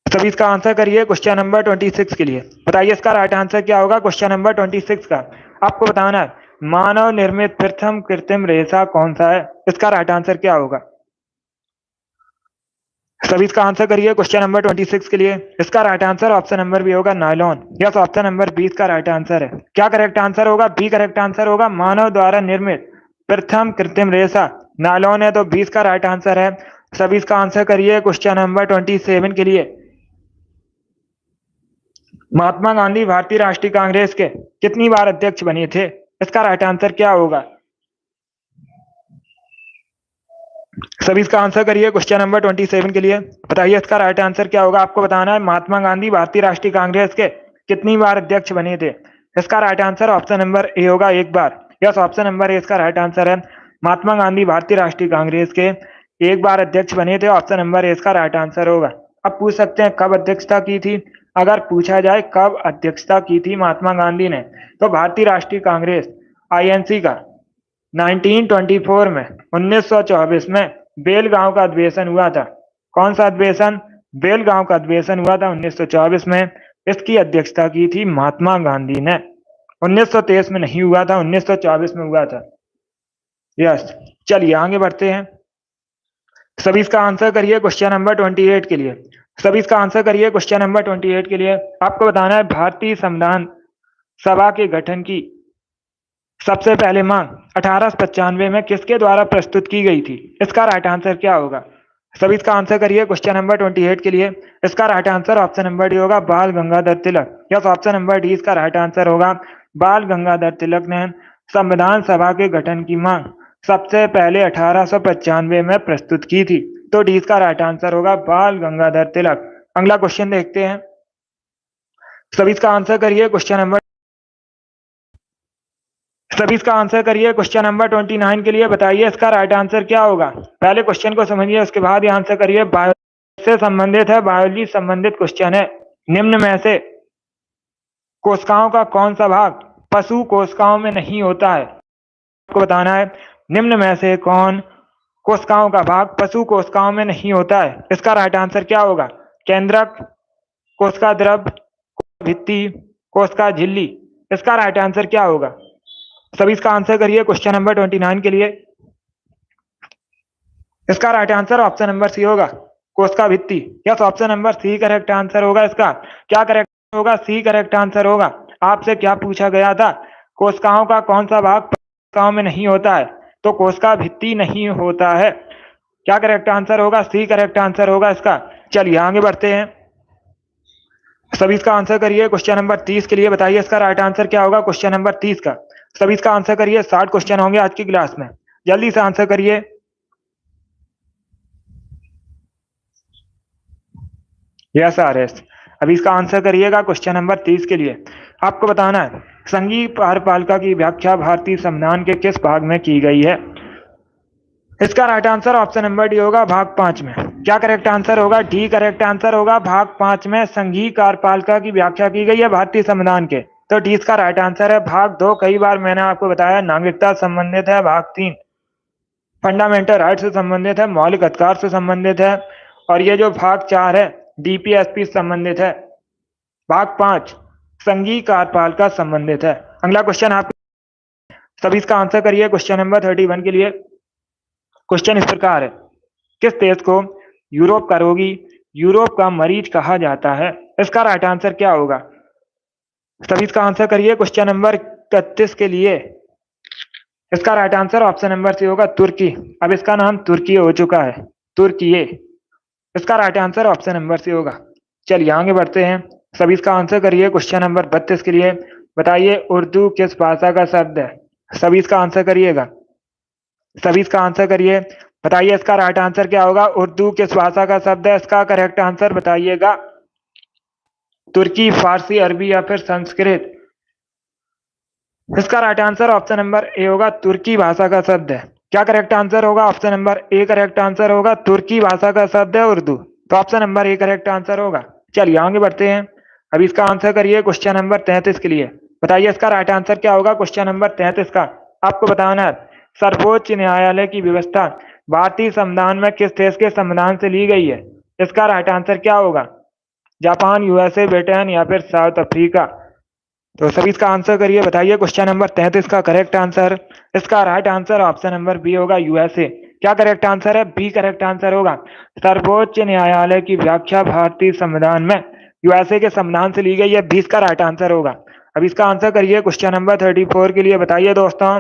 सभी इसका आंसर करिए क्वेश्चन नंबर 26 के लिए। बताइए इसका राइट आंसर क्या होगा क्वेश्चन नंबर 26 का? आपको बताना है मानव निर्मित प्रथम कृत्रिम रेशा कौन सा है? इसका राइट आंसर क्या होगा? सभी इसका आंसर करिए क्वेश्चन नंबर 26 के लिए। इसका right answer option number B होगा, नायलॉन। यस, ऑप्शन नंबर 20 का राइट आंसर है। क्या करेक्ट आंसर होगा? बी करेक्ट आंसर होगा। मानव द्वारा निर्मित प्रथम कृत्रिम रेशा नायलॉन है, तो 20 का राइट आंसर है। सभी इसका आंसर करिए क्वेश्चन नंबर 27 के लिए। महात्मा गांधी भारतीय राष्ट्रीय कांग्रेस के कितनी बार अध्यक्ष बने थे? इसका राइट आंसर क्या होगा? सभी इसका आंसर करिए क्वेश्चन नंबर 27 के लिए। बताइए इसका राइट आंसर क्या होगा? आपको बताना है महात्मा गांधी भारतीय राष्ट्रीय कांग्रेस के कितनी बार अध्यक्ष बने थे? इसका right answer option number A होगा, एक बार। यस, ऑप्शन नंबर ए इसका राइट आंसर है। महात्मा गांधी भारतीय राष्ट्रीय कांग्रेस के एक बार अध्यक्ष बने थे, ऑप्शन नंबर ए इसका राइट आंसर होगा। अब पूछ सकते हैं कब अध्यक्षता की थी? अगर पूछा जाए कब अध्यक्षता की थी महात्मा गांधी ने, तो भारतीय राष्ट्रीय कांग्रेस आईएनसी का 1924 में 1924 में बेलगांव का अधिवेशन हुआ था। कौन सा अधिवेशन? बेलगांव का अधिवेशन हुआ था 1924 में। इसकी अध्यक्षता की थी महात्मा गांधी ने। 1923 में नहीं हुआ था, 1924 में हुआ था। यस। चलिए आगे बढ़ते हैं। सभी इसका आंसर करिए क्वेश्चन नंबर 28 के लिए। सभी इसका आंसर करिए क्वेश्चन नंबर 28 के लिए। आपको बताना है भारतीय संविधान सभा के गठन की सबसे पहले मांग 1895 में किसके द्वारा प्रस्तुत की गई थी? इसका राइट आंसर क्या होगा? सभी इसका आंसर करिए क्वेश्चन नंबर 28 के लिए। इसका right answer option number D होगा, बाल Gangadhar Tilak. Yes, option number D इसका राइट आंसर होगा। बाल गंगाधर तिलक ने संविधान सभा के गठन की मांग सबसे पहले 1895 में प्रस्तुत की थी। तो डी इसका राइट आंसर होगा, बाल गंगाधर तिलक। अगला क्वेश्चन देखते हैं। सभी इसका आंसर करिए क्वेश्चन नंबर सभी इसका आंसर करिए क्वेश्चन नंबर 29 के लिए। बताइए इसका राइट आंसर क्या होगा? पहले क्वेश्चन को समझिए, उसके बाद ये आंसर करिए। बायोलॉजी से संबंधित है, बायोलॉजी संबंधित क्वेश्चन है। निम्न में से कोशिकाओं का कौन सा भाग पशु कोशिकाओं में नहीं होता है? आपको बताना है निम्न में से कौन कोशिकाओं का भाग पशु कोशिकाओं में नहीं होता है। इसका राइट आंसर क्या होगा? केंद्रक, कोशिका द्रव, भित्ति, कोशिका झिल्ली। इसका राइट आंसर क्या होगा? सभी इसका आंसर करिए क्वेश्चन नंबर 29 के लिए। इसका right answer option number C होगा, कोशिका भित्ति। Yes, option number C correct answer होगा। इसका क्या करेक्ट होगा? सी करेक्ट आंसर होगा। आपसे क्या पूछा गया था? कोशिकाओं का कौन सा भाग कोशिकाओं में नहीं होता है? तो कोशिका भित्ति नहीं होता है। क्या करेक्ट आंसर होगा? सी करेक्ट आंसर होगा इसका। चलिए आगे बढ़ते हैं। सभी इसका आंसर करिए क्वेश्चन नंबर 30 के लिए। बताइए इसका राइट आंसर क्या होगा क्वेश्चन नंबर 30 का? सभी इसका आंसर करिए। 60 क्वेश्चन होंगे आज की क्लास में, जल्दी से आंसर करिए। Yes R S. अभी इसका आंसर करिएगा क्वेश्चन नंबर 30 के लिए। आपको बताना है संघीय कार्यपालिका की व्याख्या भारतीय संविधान के किस भाग में की गई है? इसका right answer option number D होगा, भाग 5 में। क्या करेक्ट आंसर होगा? डी करेक्ट आंसर होगा। भाग 5 में संघीय कार्यपालिका की व्याख्या की गई है भारतीय संविधान के। तो डी इसका राइट आंसर है। भाग 2 कई बार मैंने आपको बताया नागरिकता से संबंधित है। भाग 3 फंडामेंटल राइट से संबंधित है, मौलिक अधिकार से संबंधित है। और ये जो भाग 4 है डीपीएसपी से संबंधित है। भाग 5 संघीय कार्यपालिका संबंधित है। अगला क्वेश्चन आप सभी इसका आंसर करिए क्वेश्चन नंबर 31 के लिए। क्वेश्चन इस प्रकार है, किस देश को यूरोप का रोगी, यूरोप का मरीज कहा जाता है? इसका राइट आंसर क्या होगा? सभी इसका आंसर करिए क्वेश्चन नंबर 31 के लिए। इसका right answer option number C होगा, तुर्की। अब इसका नाम तुर्की हो चुका है, तुर्की। इसका right answer option number C होगा। चलिए आगे बढ़ते हैं। सभी इसका आंसर करिए क्वेश्चन नंबर 32 के लिए। बताइए उर्दू किस भाषा का शब्द है? सभी इसका आंसर करिएगा। सभी इसका आंसर करिए। बताइए इसका राइट आंसर क्या होगा? उर्दू किस भाषा का शब्द है? इसका करेक्ट आंसर बताइएगा। तुर्की, फारसी, अरबी या फिर संस्कृत? इसका right answer option number A होगा, तुर्की भाषा का शब्द है। क्या करेक्ट आंसर होगा? ऑप्शन नंबर ए करेक्ट आंसर होगा, तुर्की भाषा का शब्द है उर्दू। तो ऑप्शन नंबर ए करेक्ट आंसर होगा। चलिए आगे बढ़ते हैं। अभी इसका आंसर करिए क्वेश्चन नंबर 33 के लिए। बताइए इसका राइट आंसर क्या होगा क्वेश्चन नंबर 33 का? आपको बताना है सर्वोच्च न्यायालय की व्यवस्था भारतीय संविधान में किस देश के संविधान से ली गई है? इसका राइट आंसर क्या होगा? जापान, यूएसए, ब्रिटेन या फिर साउथ अफ्रीका? तो सभी इसका आंसर करिए। बताइए क्वेश्चन नंबर 33 का करेक्ट आंसर। इसका right answer option number B होगा, यूएसए। क्या करेक्ट आंसर है? बी करेक्ट आंसर होगा। सर्वोच्च न्यायालय की व्याख्या भारतीय संविधान में यूएसए के संविधान से ली गई है, 20 का राइट आंसर होगा। अब इसका आंसर करिए क्वेश्चन नंबर 34 के लिए। बताइए दोस्तों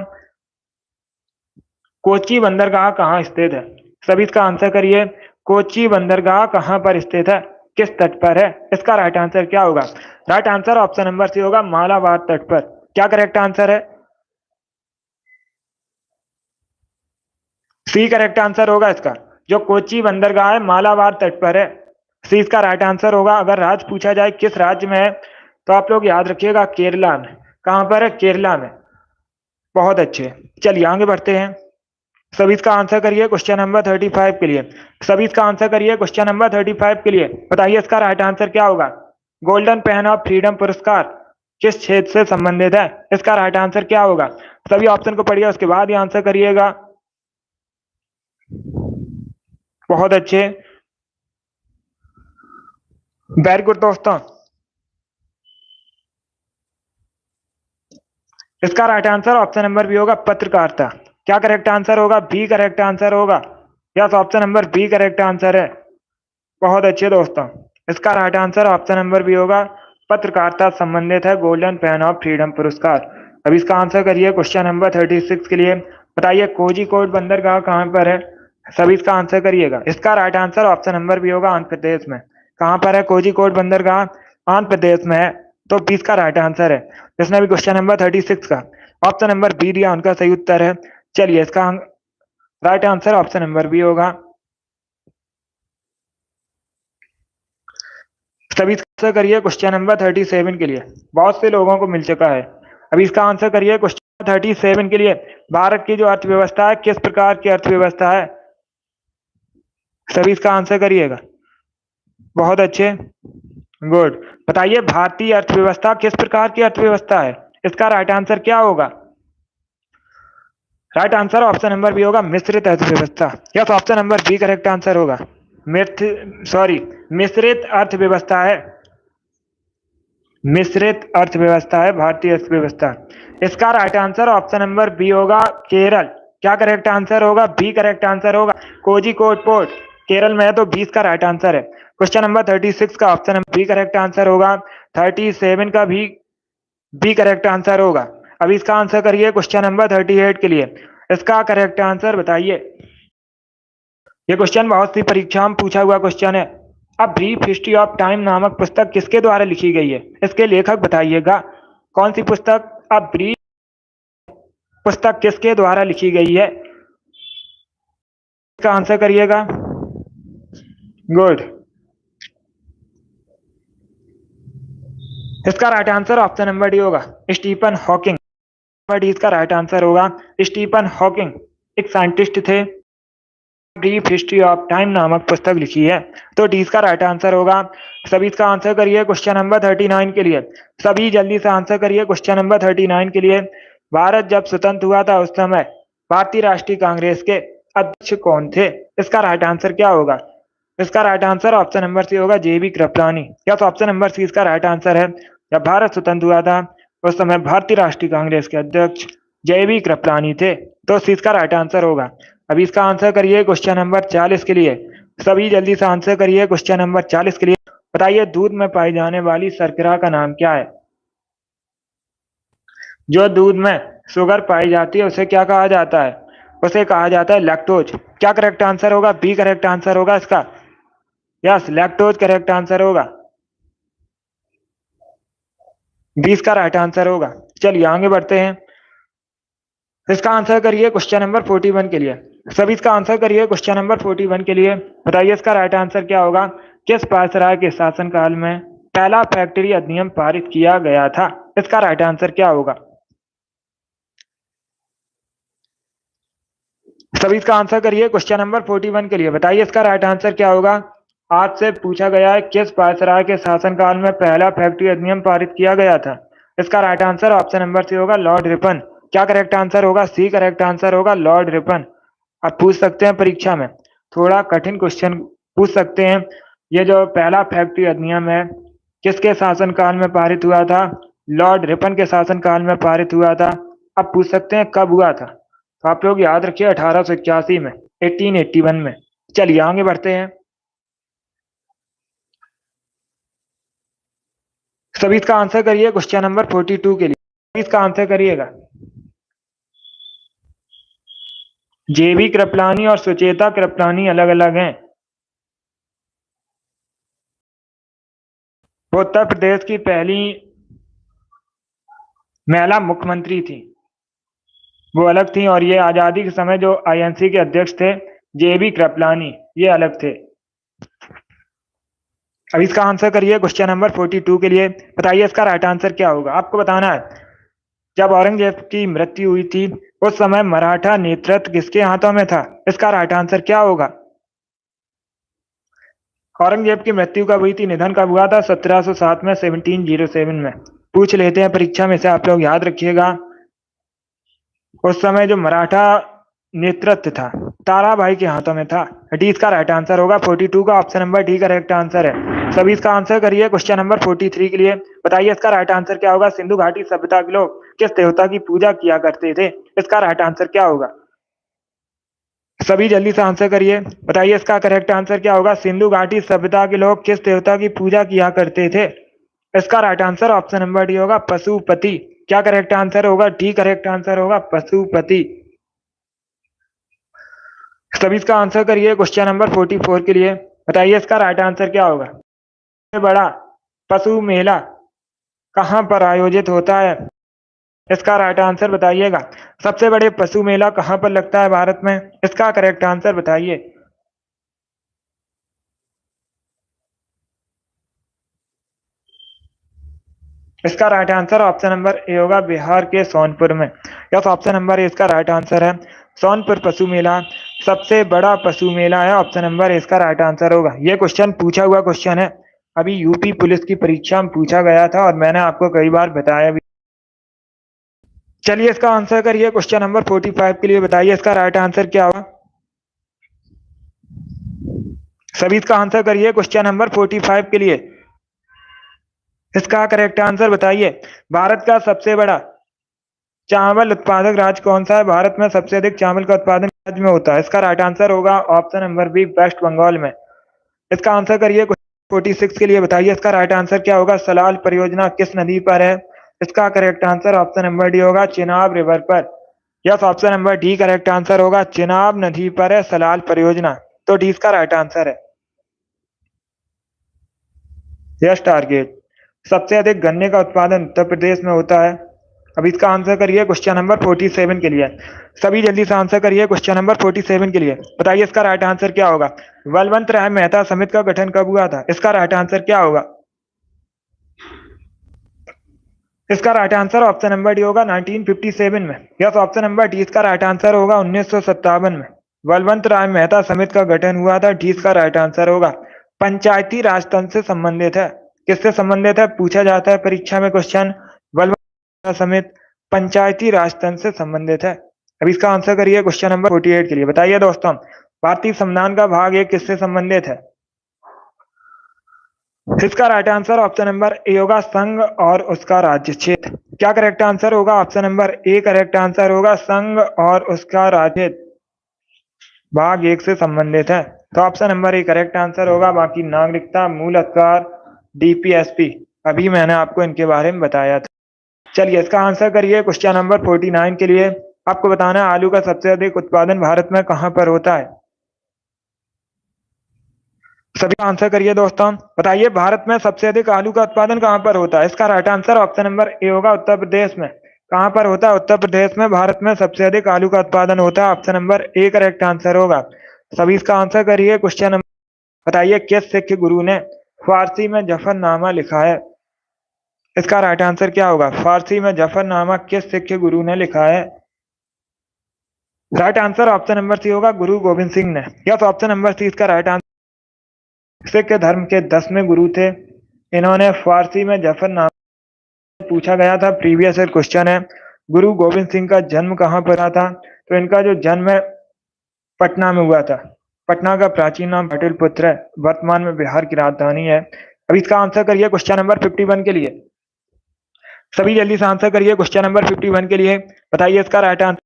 कोच्चि बंदरगाह कहाँ स्थित है? सभी इसका आंसर करिए। कोच्चि बंदरगाह कहाँ पर स्थित है, किस तट पर है? इसका राइट आंसर क्या होगा? Right answer option number C होगा, मालाबार तट पर। क्या करेक्ट आंसर है? सी करेक्ट आंसर होगा इसका। जो कोच्चि बंदरगाह है मालाबार तट पर है। सी इसका राइट आंसर होगा। अगर राज्य पूछा जाए किस राज्य में है तो आप लोग याद रखिएगा केरला में। कहां पर है? केरला में। बहुत अच्छे। चलिए आगे बढ़ते हैं। सभी इसका आंसर करिए क्वेश्चन नंबर 35 के लिए। सभी इसका आंसर करिए क्वेश्चन नंबर 35 के लिए। बताइए इसका राइट आंसर क्या होगा? गोल्डन पेन ऑफ फ्रीडम पुरस्कार किस क्षेत्र से संबंधित है? इसका राइट आंसर क्या होगा? सभी ऑप्शन को पढ़िए, उसके बाद ही आंसर करिएगा। बहुत अच्छे, वेरी गुड दोस्तों। इसका right answer option number B होगा, पत्रकारिता। क्या करेक्ट आंसर होगा? बी करेक्ट आंसर होगा। Yes, option number B correct answer है। बहुत अच्छे दोस्तों, इसका right answer option number B होगा। पत्रकारिता संबंधित है गोल्डन पेन ऑफ फ्रीडम पुरस्कार। अब इसका आंसर करिए क्वेश्चन नंबर 36 के लिए। बताइए कोझीकोड बंदरगाह कहाँ पर है? सभी इसका आंसर करिएगा। इसका right answer option number B होगा, आंध्र प्रदेश में। कहाँ पर है कोझीकोड बंदरगाह? आंध्र प्रदेश में है। तो बी इसका राइट आंसर है। जिसने भी क्वेश्चन नंबर 36 का ऑप्शन नंबर बी दिया उनका सही उत्तर है। चलिए, इसका right answer option number B होगा। सभी इसका आंसर करिए क्वेश्चन नंबर 37 के लिए। बहुत से लोगों को मिल चुका है। अभी इसका आंसर करिए क्वेश्चन 37 के लिए। भारत की जो अर्थव्यवस्था है किस प्रकार की अर्थव्यवस्था है? सभी इसका आंसर करिएगा। बहुत अच्छे, गुड। बताइए भारतीय अर्थव्यवस्था किस प्रकार की अर्थव्यवस्था है? इसका राइट आंसर क्या होगा? Right answer option number B होगा, मिश्रित अर्थव्यवस्था। Yes, option number B correct answer होगा। मिश्रित अर्थव्यवस्था है। मिश्रित अर्थव्यवस्था है भारतीय अर्थव्यवस्था। इसका right answer option number B होगा, केरल। क्या करेक्ट आंसर होगा? बी करेक्ट आंसर होगा। कोझीकोड पोर्ट केरल में है, तो 20 का राइट आंसर है। क्वेश्चन नंबर 36 का option number B correct answer होगा। 37 का भी बी करेक्ट आंसर होगा। अब इसका आंसर करिए क्वेश्चन नंबर 38 के लिए। इसका करेक्ट आंसर बताइए। ये क्वेश्चन बहुत सी परीक्षा में पूछा हुआ क्वेश्चन है। A brief history of time नामक पुस्तक किसके द्वारा लिखी गई है? इसके लेखक बताइएगा। कौन सी पुस्तक? अ ब्रीफ पुस्तक किसके द्वारा लिखी गई है? इसका आंसर करिएगा। गुड। इसका right answer option number D होगा, स्टीफन हॉकिंग। डी इसका राइट आंसर होगा। स्टीफन हॉकिंग एक साइंटिस्ट थे। ब्रीफ हिस्ट्री ऑफ टाइम नामक पुस्तक लिखी है, तो डी इसका राइट आंसर होगा। सभी इसका आंसर करिए क्वेश्चन नंबर 39 के लिए। सभी जल्दी से आंसर करिए क्वेश्चन नंबर 39 के लिए। भारत जब स्वतंत्र हुआ था उस समय भारतीय राष्ट्रीय कांग्रेस के अध्यक्ष कौन थे? इसका राइट आंसर क्या होगा? इसका right answer option number C होगा, J B Kripalani. Yes, option number C इसका राइट आंसर है। जब भारत स्वतंत्र हुआ था उस समय भारतीय राष्ट्रीय कांग्रेस के अध्यक्ष जेबी कृपलानी थे, तो सी इसका राइट आंसर होगा। अभी इसका आंसर करिए क्वेश्चन नंबर 40 के लिए। सभी जल्दी से आंसर करिए क्वेश्चन नंबर 40 के लिए। बताइए दूध में पाई जाने वाली शर्करा का नाम क्या है? जो दूध में शुगर पाई जाती है उसे क्या कहा जाता है? उसे कहा जाता है लैक्टोज। क्या करेक्ट आंसर होगा? बी करेक्ट आंसर होगा इसका। यस, लैक्टोज करेक्ट आंसर होगा। 20 का राइट आंसर होगा। चलिए आगे बढ़ते हैं। इसका आंसर करिए क्वेश्चन नंबर 41 के लिए। सभी इसका आंसर करिए क्वेश्चन नंबर 41 के लिए। बताइए इसका राइट आंसर क्या होगा? किस वायसराय के शासनकाल में पहला फैक्ट्री अधिनियम पारित किया गया था? इसका राइट आंसर क्या होगा? सभी इसका आंसर करिए क्वेश्चन नंबर 41 के लिए। बताइए इसका राइट आंसर क्या होगा? आज से पूछा गया है किस वायसराय के शासनकाल में पहला फैक्ट्री अधिनियम पारित किया गया था? इसका right answer option number C होगा, लॉर्ड रिपन। क्या करेक्ट आंसर होगा? सी करेक्ट आंसर होगा, लॉर्ड रिपन। अब पूछ सकते हैं परीक्षा में थोड़ा कठिन क्वेश्चन पूछ सकते हैं। ये जो पहला फैक्ट्री अधिनियम है किसके शासनकाल में पारित हुआ था? लॉर्ड रिपन के शासनकाल में पारित हुआ था। अब पूछ सकते हैं कब हुआ था, तो आप लोग याद रखिए 1881 में, 1881 में। चलिए आगे बढ़ते हैं। सभी इसका आंसर करिए क्वेश्चन नंबर 42 के लिए। सभी इसका आंसर करिएगा। जेबी कृपलानी और सुचेता कृपलानी अलग अलग हैं। वो उत्तर प्रदेश की पहली महिला मुख्यमंत्री थी, वो अलग थी। और ये आजादी के समय जो आईएनसी के अध्यक्ष थे जेबी कृपलानी, ये अलग थे। अब इसका आंसर करिए क्वेश्चन नंबर 42 के लिए। बताइए इसका राइट आंसर क्या होगा? आपको बताना है जब औरंगजेब की मृत्यु हुई थी उस समय मराठा नेतृत्व किसके हाथों में था? इसका राइट आंसर क्या होगा? औरंगजेब की मृत्यु कब हुई थी, निधन कब हुआ था? 1707 में, 1707 में। पूछ लेते हैं परीक्षा में से, आप लोग याद रखिएगा। उस समय जो मराठा नेतृत्व था ताराबाई के हाथों में था। डी इसका राइट आंसर होगा। 42 का option number D correct answer है। सभी इसका आंसर करिए क्वेश्चन नंबर 43 के लिए। बताइए इसका राइट आंसर क्या होगा? सिंधु घाटी सभ्यता के लोग किस देवता की पूजा किया करते थे? इसका राइट आंसर क्या होगा? सभी जल्दी से आंसर करिए, बताइए इसका करेक्ट आंसर क्या होगा। सिंधु घाटी सभ्यता के लोग किस देवता की पूजा किया करते थे? इसका right answer option number D होगा, पशुपति। क्या करेक्ट आंसर होगा? डी करेक्ट आंसर होगा, पशुपति। सभी इसका आंसर करिए क्वेश्चन नंबर 44 के लिए, बताइए इसका राइट आंसर क्या होगा। सबसे बड़ा पशु मेला कहाँ पर आयोजित होता है? इसका राइट आंसर बताइएगा। सबसे बड़े पशु मेला कहाँ पर लगता है भारत में? इसका करेक्ट आंसर बताइए। इसका right answer option number A होगा, बिहार के सोनपुर में। यस, ऑप्शन नंबर ए इसका राइट आंसर है। सोनपुर पशु मेला सबसे बड़ा पशु मेला है, ऑप्शन नंबर ए इसका राइट आंसर होगा। ये क्वेश्चन पूछा हुआ क्वेश्चन है, अभी यूपी पुलिस की परीक्षा में पूछा गया था और मैंने आपको कई बार बताया भी। चलिए इसका आंसर करिए क्वेश्चन नंबर 45 के लिए, बताइए इसका राइट आंसर क्या होगा। सभी इसका आंसर करिए क्वेश्चन नंबर 45 के लिए, इसका करेक्ट आंसर बताइए। भारत का सबसे बड़ा चावल उत्पादक राज्य कौन सा है? भारत में सबसे अधिक चावल का उत्पादन राज्य में होता है, इसका राइट आंसर होगा option number B, West Bengal में। इसका आंसर करिए 46 के लिए, बताइए इसका राइट आंसर क्या होगा। सलाल परियोजना किस नदी पर है? इसका correct answer option number D होगा, चिनाब रिवर पर। Yes, option number D correct answer होगा, चिनाब नदी पर है सलाल परियोजना, तो डी इसका राइट आंसर है। यस, टारगेट सबसे अधिक गन्ने का उत्पादन उत्तर प्रदेश में होता है। अब इसका आंसर करिए क्वेश्चन नंबर 47 के लिए, सभी जल्दी से आंसर करिए क्वेश्चन नंबर 47 के लिए, बताइए इसका राइट आंसर क्या होगा। बलवंत राय मेहता समिति का गठन कब हुआ था? इसका राइट आंसर क्या होगा। इसका right answer option number D होगा, 1957 में। यस, ऑप्शन नंबर डी इसका राइट आंसर होगा, 1957 में बलवंत राय मेहता समिति का गठन हुआ था, डी इसका राइट आंसर होगा। पंचायती राज तंत्र से संबंधित है, किससे संबंधित है पूछा जाता है परीक्षा में क्वेश्चन। बलवंत समिति पंचायती राज तंत्र से संबंधित है। अब इसका आंसर करिए क्वेश्चन नंबर 48 के लिए, बताइए दोस्तों भारतीय संविधान का भाग 1 किससे संबंधित है? इसका right answer option number A होगा, संघ और उसका राज्य क्षेत्र। क्या करेक्ट आंसर होगा? ऑप्शन नंबर ए करेक्ट आंसर होगा, संघ और उसका राज्य भाग 1 से संबंधित है, तो ऑप्शन नंबर ए करेक्ट आंसर होगा। बाकी नागरिकता, मूल अधिकार, डीपीएसपी अभी मैंने आपको इनके बारे में बताया था। चलिए इसका आंसर करिए क्वेश्चन नंबर 49 के लिए, आपको बताना है आलू का सबसे अधिक उत्पादन भारत में कहां पर होता है? सभी आंसर करिए दोस्तों, बताइए भारत में सबसे अधिक आलू का उत्पादन कहां पर होता है? इसका right answer option number A होगा, उत्तर प्रदेश में। कहां पर होता है? उत्तर प्रदेश में भारत में सबसे अधिक आलू का उत्पादन होता है, ऑप्शन नंबर ए करेक्ट आंसर होगा। सभी इसका आंसर करिए क्वेश्चन नंबर, बताइए किस सिख गुरु ने फारसी में जफरनामा लिखा है? इसका राइट आंसर क्या होगा। फारसी में जफरनामा किस सिख गुरु ने लिखा है? Right answer option number C होगा, गुरु गोविंद सिंह ने। यस, ऑप्शन नंबर सी इसका राइट आंसर। सिख धर्म के 10वें गुरु थे, इन्होंने फारसी में जफरनामा पूछा गया था, प्रीवियस ईयर क्वेश्चन है। गुरु गोविंद सिंह का जन्म कहाँ पर हुआ था? तो इनका जो जन्म है पटना में हुआ था। पटना का प्राचीन नाम पाटलिपुत्र है, वर्तमान में बिहार की राजधानी है। अब इसका आंसर करिए क्वेश्चन नंबर 51 के लिए, सभी जल्दी से आंसर करिए क्वेश्चन नंबर 51 के लिए, बताइए इसका राइट आंसर।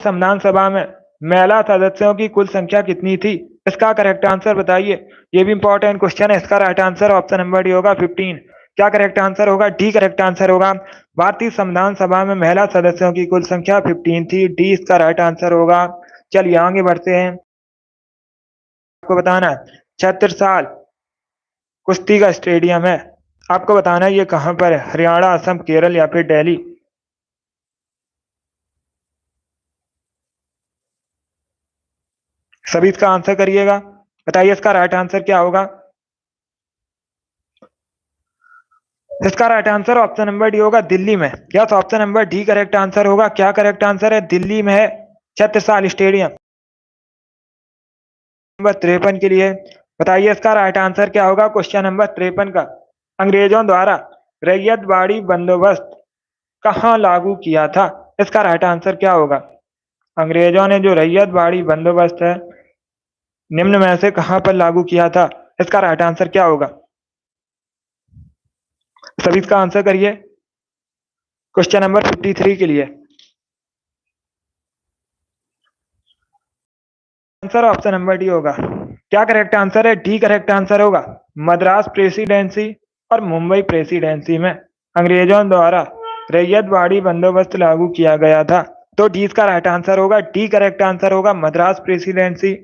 संविधान सभा में महिला सदस्यों की कुल संख्या कितनी थी? इसका करेक्ट आंसर बताइए, ये भी इंपॉर्टेंट क्वेश्चन है। इसका right answer option number D होगा, 15। क्या करेक्ट आंसर होगा? डी करेक्ट आंसर होगा। भारतीय संविधान सभा में महिला सदस्यों की कुल संख्या 15 थी, डी इसका राइट आंसर होगा। चलिए आगे बढ़ते हैं, आपको बताना है छत्रसाल कुश्ती का स्टेडियम है, आपको बताना है ये कहां पर है, हरियाणा, असम, केरल या फिर दिल्ली। सभी इसका आंसर करिएगा, बताइए इसका राइट आंसर क्या होगा। इसका right answer option number D होगा, दिल्ली में। Yes, option number D correct answer होगा। क्या करेक्ट आंसर है? दिल्ली में है छत्रसाल स्टेडियम। नंबर 53 के लिए, बताइए इसका राइट आंसर क्या होगा क्वेश्चन नंबर 53 का। अंग्रेजों द्वारा रैयत बाड़ी बंदोबस्त कहाँ लागू किया था? इसका राइट आंसर क्या होगा। अंग्रेजों ने जो रैयत बाड़ी बंदोबस्त है निम्न में से कहां पर लागू किया था? इसका राइट आंसर क्या होगा। सभी इसका आंसर करिए क्वेश्चन नंबर 53 के लिए, आंसर ऑप्शन नंबर डी होगा। क्या करेक्ट आंसर है? डी करेक्ट आंसर होगा। मद्रास प्रेसिडेंसी और मुंबई प्रेसिडेंसी में अंग्रेजों द्वारा रैयतवाड़ी बंदोबस्त लागू किया गया था। तो डी इसका राइट आंसर होगा। डी करेक्ट आंसर होगा। Madras presidency,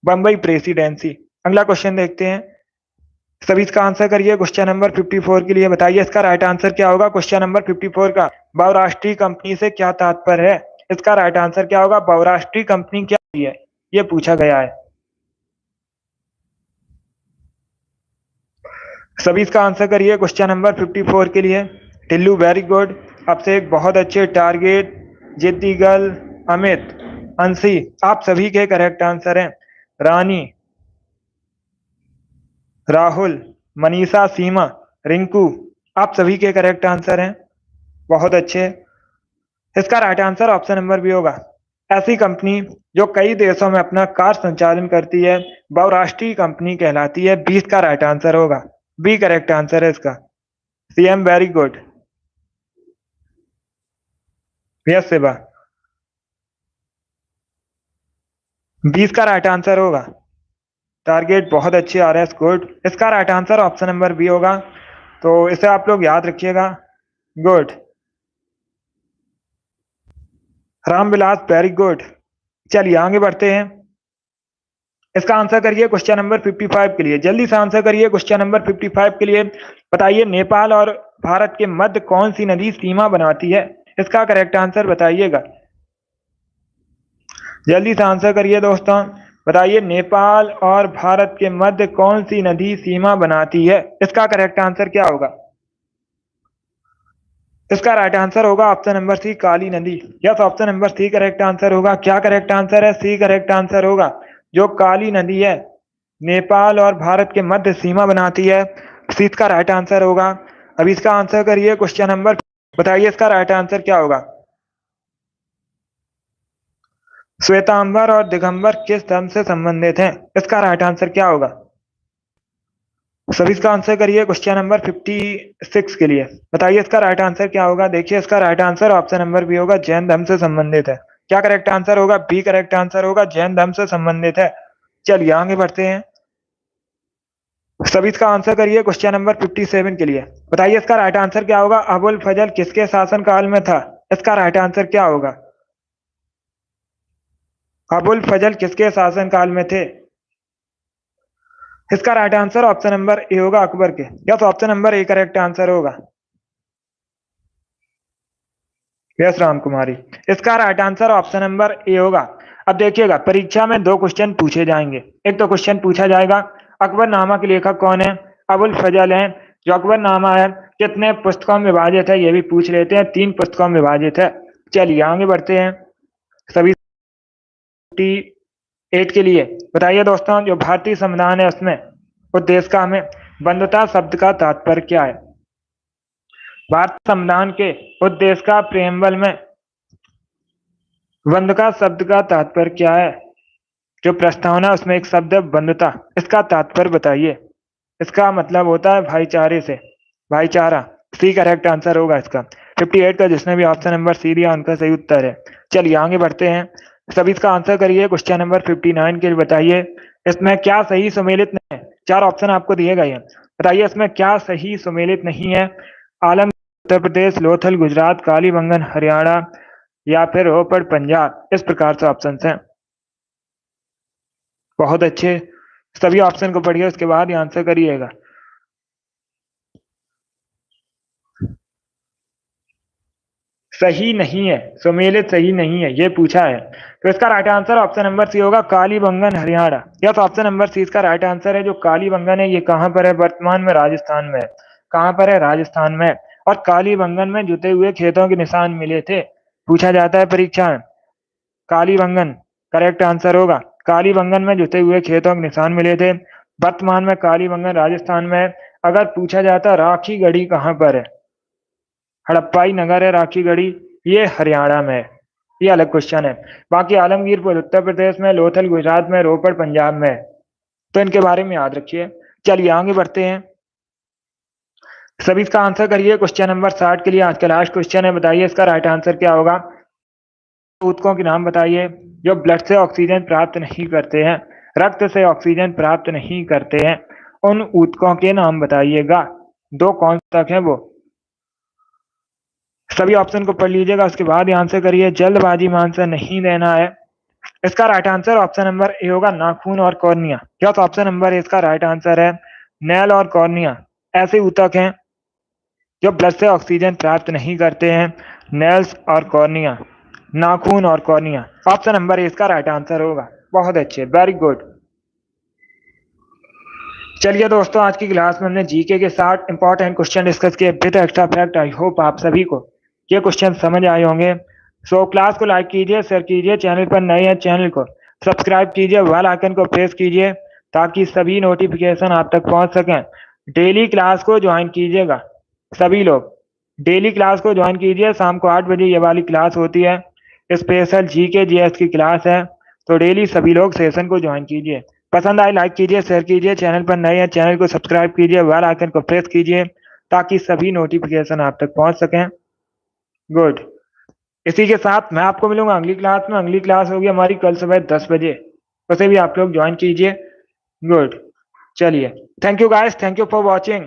Bombay presidency. अगला क्वेश्चन देखते हैं। सभी इसका आंसर करिए। क्वेश्चन नंबर 54 के लिए बताइए इसका राइट आंसर क्या होगा। क्वेश्चन नंबर 54 का बहुराष्ट्रीय कंपनी से क्या तात्पर्य है? इसका राइट आंसर क्या होगा? बहुराष्ट्रीय कंपनी क्या है ये पूछा गया है। सभी इसका आंसर करिए। क्वेश्चन नंबर 54 के लिए। Tillu very good. आपसे एक बहुत अच्छे टारगेट, जिद्दी गर्ल, अमित, अंशी, आप सभी के करेक्ट आंसर हैं। रानी, राहुल, मनीषा, सीमा, रिंकू, आप सभी के करेक्ट आंसर हैं। बहुत अच्छे। इसका right answer option number B होगा। ऐसी कंपनी जो कई देशों में अपना कार्य संचालन करती है बहुराष्ट्रीय कंपनी कहलाती है। 20 का राइट आंसर होगा। बी करेक्ट आंसर है इसका। CM very good. यस सेबा। 20 का राइट आंसर होगा। टारगेट बहुत अच्छे आ रहे हैं। गुड। इसका right answer option number B होगा। तो इसे आप लोग याद रखिएगा। गुड। Ramvilas very good. चलिए आगे बढ़ते हैं। इसका आंसर करिए क्वेश्चन नंबर 55 के लिए। जल्दी से आंसर करिए क्वेश्चन नंबर 55 के लिए। बताइए नेपाल और भारत के मध्य कौन सी नदी सीमा बनाती है? इसका करेक्ट आंसर बताइएगा। जल्दी से आंसर करिए दोस्तों। बताइए नेपाल और भारत के मध्य कौन सी नदी सीमा बनाती है? इसका करेक्ट आंसर क्या होगा? इसका राइट आंसर होगा ऑप्शन नंबर सी, काली नदी। Yes, option number C correct answer होगा। क्या करेक्ट आंसर है? सी करेक्ट आंसर होगा। जो काली नदी है नेपाल और भारत के मध्य सीमा बनाती है। सी इसका राइट आंसर होगा। अब इसका आंसर करिए क्वेश्चन नंबर। बताइए इसका राइट आंसर क्या होगा? श्वेतांबर और दिगंबर किस धर्म से संबंधित हैं? इसका राइट आंसर क्या होगा? सभी इसका आंसर करिए क्वेश्चन नंबर 56 के लिए। बताइए इसका राइट आंसर क्या होगा? देखिए इसका right answer option number B होगा। जैन धर्म से संबंधित है। क्या करेक्ट आंसर होगा? बी करेक्ट आंसर होगा। जैन धर्म से संबंधित है। चलिए आगे बढ़ते हैं। सभी इसका आंसर करिए क्वेश्चन नंबर 57 के लिए। बताइए इसका राइट आंसर क्या होगा? अबुल फजल किसके शासन काल में था? इसका राइट आंसर क्या होगा? अबुल फजल किसके शासन काल में थे? इसका right answer option number A होगा, अकबर के। यस, ऑप्शन नंबर ए करेक्ट आंसर होगा। यस राम कुमारी। इसका right answer option number A होगा। अब देखिएगा परीक्षा में दो क्वेश्चन पूछे जाएंगे। एक तो क्वेश्चन पूछा जाएगा अकबरनामा के लेखक कौन है? अबुल फजल है। जो अकबरनामा है कितने पुस्तकों में विभाजित है? ये भी पूछ लेते हैं। 3 पुस्तकों में विभाजित है। चलिए आगे बढ़ते हैं। सभी 8 के लिए। बताइए दोस्तों जो भारतीय संविधान है उसमें उद्देश्य का हमें बंधुता शब्द का तात्पर्य क्या है? भारतीय संविधान के उद्देश्य का प्रेमबल में बंधुता शब्द का तात्पर्य क्या है? जो प्रस्तावना उसमें एक शब्द है बंधुता, इसका तात्पर्य बताइए। इसका मतलब होता है भाईचारे से, भाईचारा। सी करेक्ट आंसर होगा इसका। 58 का जिसने भी ऑप्शन नंबर सी दिया उनका सही उत्तर है। चलिए आगे बढ़ते हैं। सभी इसका आंसर करिए क्वेश्चन नंबर 59 के लिए। बताइए इसमें क्या सही सुमेलित नहीं है? 4 ऑप्शन आपको दिए गए हैं। बताइए इसमें क्या सही सुमेलित नहीं है? आलम उत्तर प्रदेश, लोथल गुजरात, कालीबंगन हरियाणा या फिर रोपड़ पंजाब। इस प्रकार से ऑप्शन हैं। बहुत अच्छे। सभी ऑप्शन को पढ़िए उसके बाद ही आंसर करिएगा। सही नहीं है, सुमेलित सही नहीं है, ये पूछा है। तो इसका right answer option number C होगा, Kalibangan Haryana. Yes, option number C इसका राइट आंसर है। जो कालीबंगन है ये कहाँ पर है? वर्तमान में राजस्थान में है। कहाँ पर है? राजस्थान में। और कालीबंगन में जुते हुए खेतों के निशान मिले थे, पूछा जाता है परीक्षा में। कालीबंगन करेक्ट आंसर होगा। कालीबंगन में जुते हुए खेतों के निशान मिले थे। वर्तमान में कालीबंगन राजस्थान में है। अगर पूछा जाता राखी गढ़ी कहाँ पर है? हड़प्पाई नगर है राखी गढ़ी, ये हरियाणा में है। ये अलग क्वेश्चन है। बाकी आलमगीरपुर उत्तर प्रदेश में, लोथल गुजरात में, रोपड़ पंजाब में है। तो इनके बारे में याद रखिए। चलिए आगे बढ़ते हैं। सभी इसका आंसर करिए क्वेश्चन नंबर 60 के लिए। आज का लास्ट क्वेश्चन है। बताइए इसका राइट आंसर क्या होगा? दूतकों के नाम बताइए। जो ब्लड से ऑक्सीजन प्राप्त नहीं करते हैं, रक्त से ऑक्सीजन प्राप्त नहीं करते हैं, उन ऊतकों के नाम बताइएगा। दो कौन तक है वो? सभी ऑप्शन को पढ़ लीजिएगा, उसके बाद आंसर करिए, जल्दबाजी में आंसर नहीं देना है। इसका right answer option number A होगा, नाखून और कॉर्निया। क्या तो ऑप्शन नंबर ए इसका राइट आंसर है। नेल और कॉर्निया ऐसे ऊतक हैं जो ब्लड से ऑक्सीजन प्राप्त नहीं करते हैं। नेल्स और कॉर्निया, नाखून और कॉर्निया। ऑप्शन नंबर ए इसका राइट आंसर होगा। बहुत अच्छे, वेरी गुड। चलिए दोस्तों, आज की क्लास में हमने जीके के 60 इंपॉर्टेंट क्वेश्चन डिस्कस किए with extra fact. I hope आप सभी को ये क्वेश्चन समझ आए होंगे। सो क्लास को लाइक कीजिए, शेयर कीजिए, चैनल पर नए हैं चैनल को सब्सक्राइब कीजिए, बेल आइकन को प्रेस कीजिए ताकि सभी नोटिफिकेशन आप तक पहुंच सकें। डेली क्लास को ज्वाइन कीजिएगा, सभी लोग डेली क्लास को ज्वाइन कीजिए। शाम को 8 बजे ये वाली क्लास होती है, स्पेशल जीके जीएस की क्लास है, तो डेली सभी लोग सेशन को ज्वाइन कीजिए। पसंद आए लाइक कीजिए, शेयर कीजिए, चैनल पर नए हैं चैनल को सब्सक्राइब कीजिए, बेल आइकन को प्रेस कीजिए ताकि सभी नोटिफिकेशन आप तक पहुंच सकें। गुड। इसी के साथ मैं आपको मिलूंगा अगली क्लास में। अगली क्लास होगी हमारी कल सुबह 10 बजे, उसे भी आप लोग ज्वाइन कीजिए। गुड। चलिए, thank you guys, thank you for watching.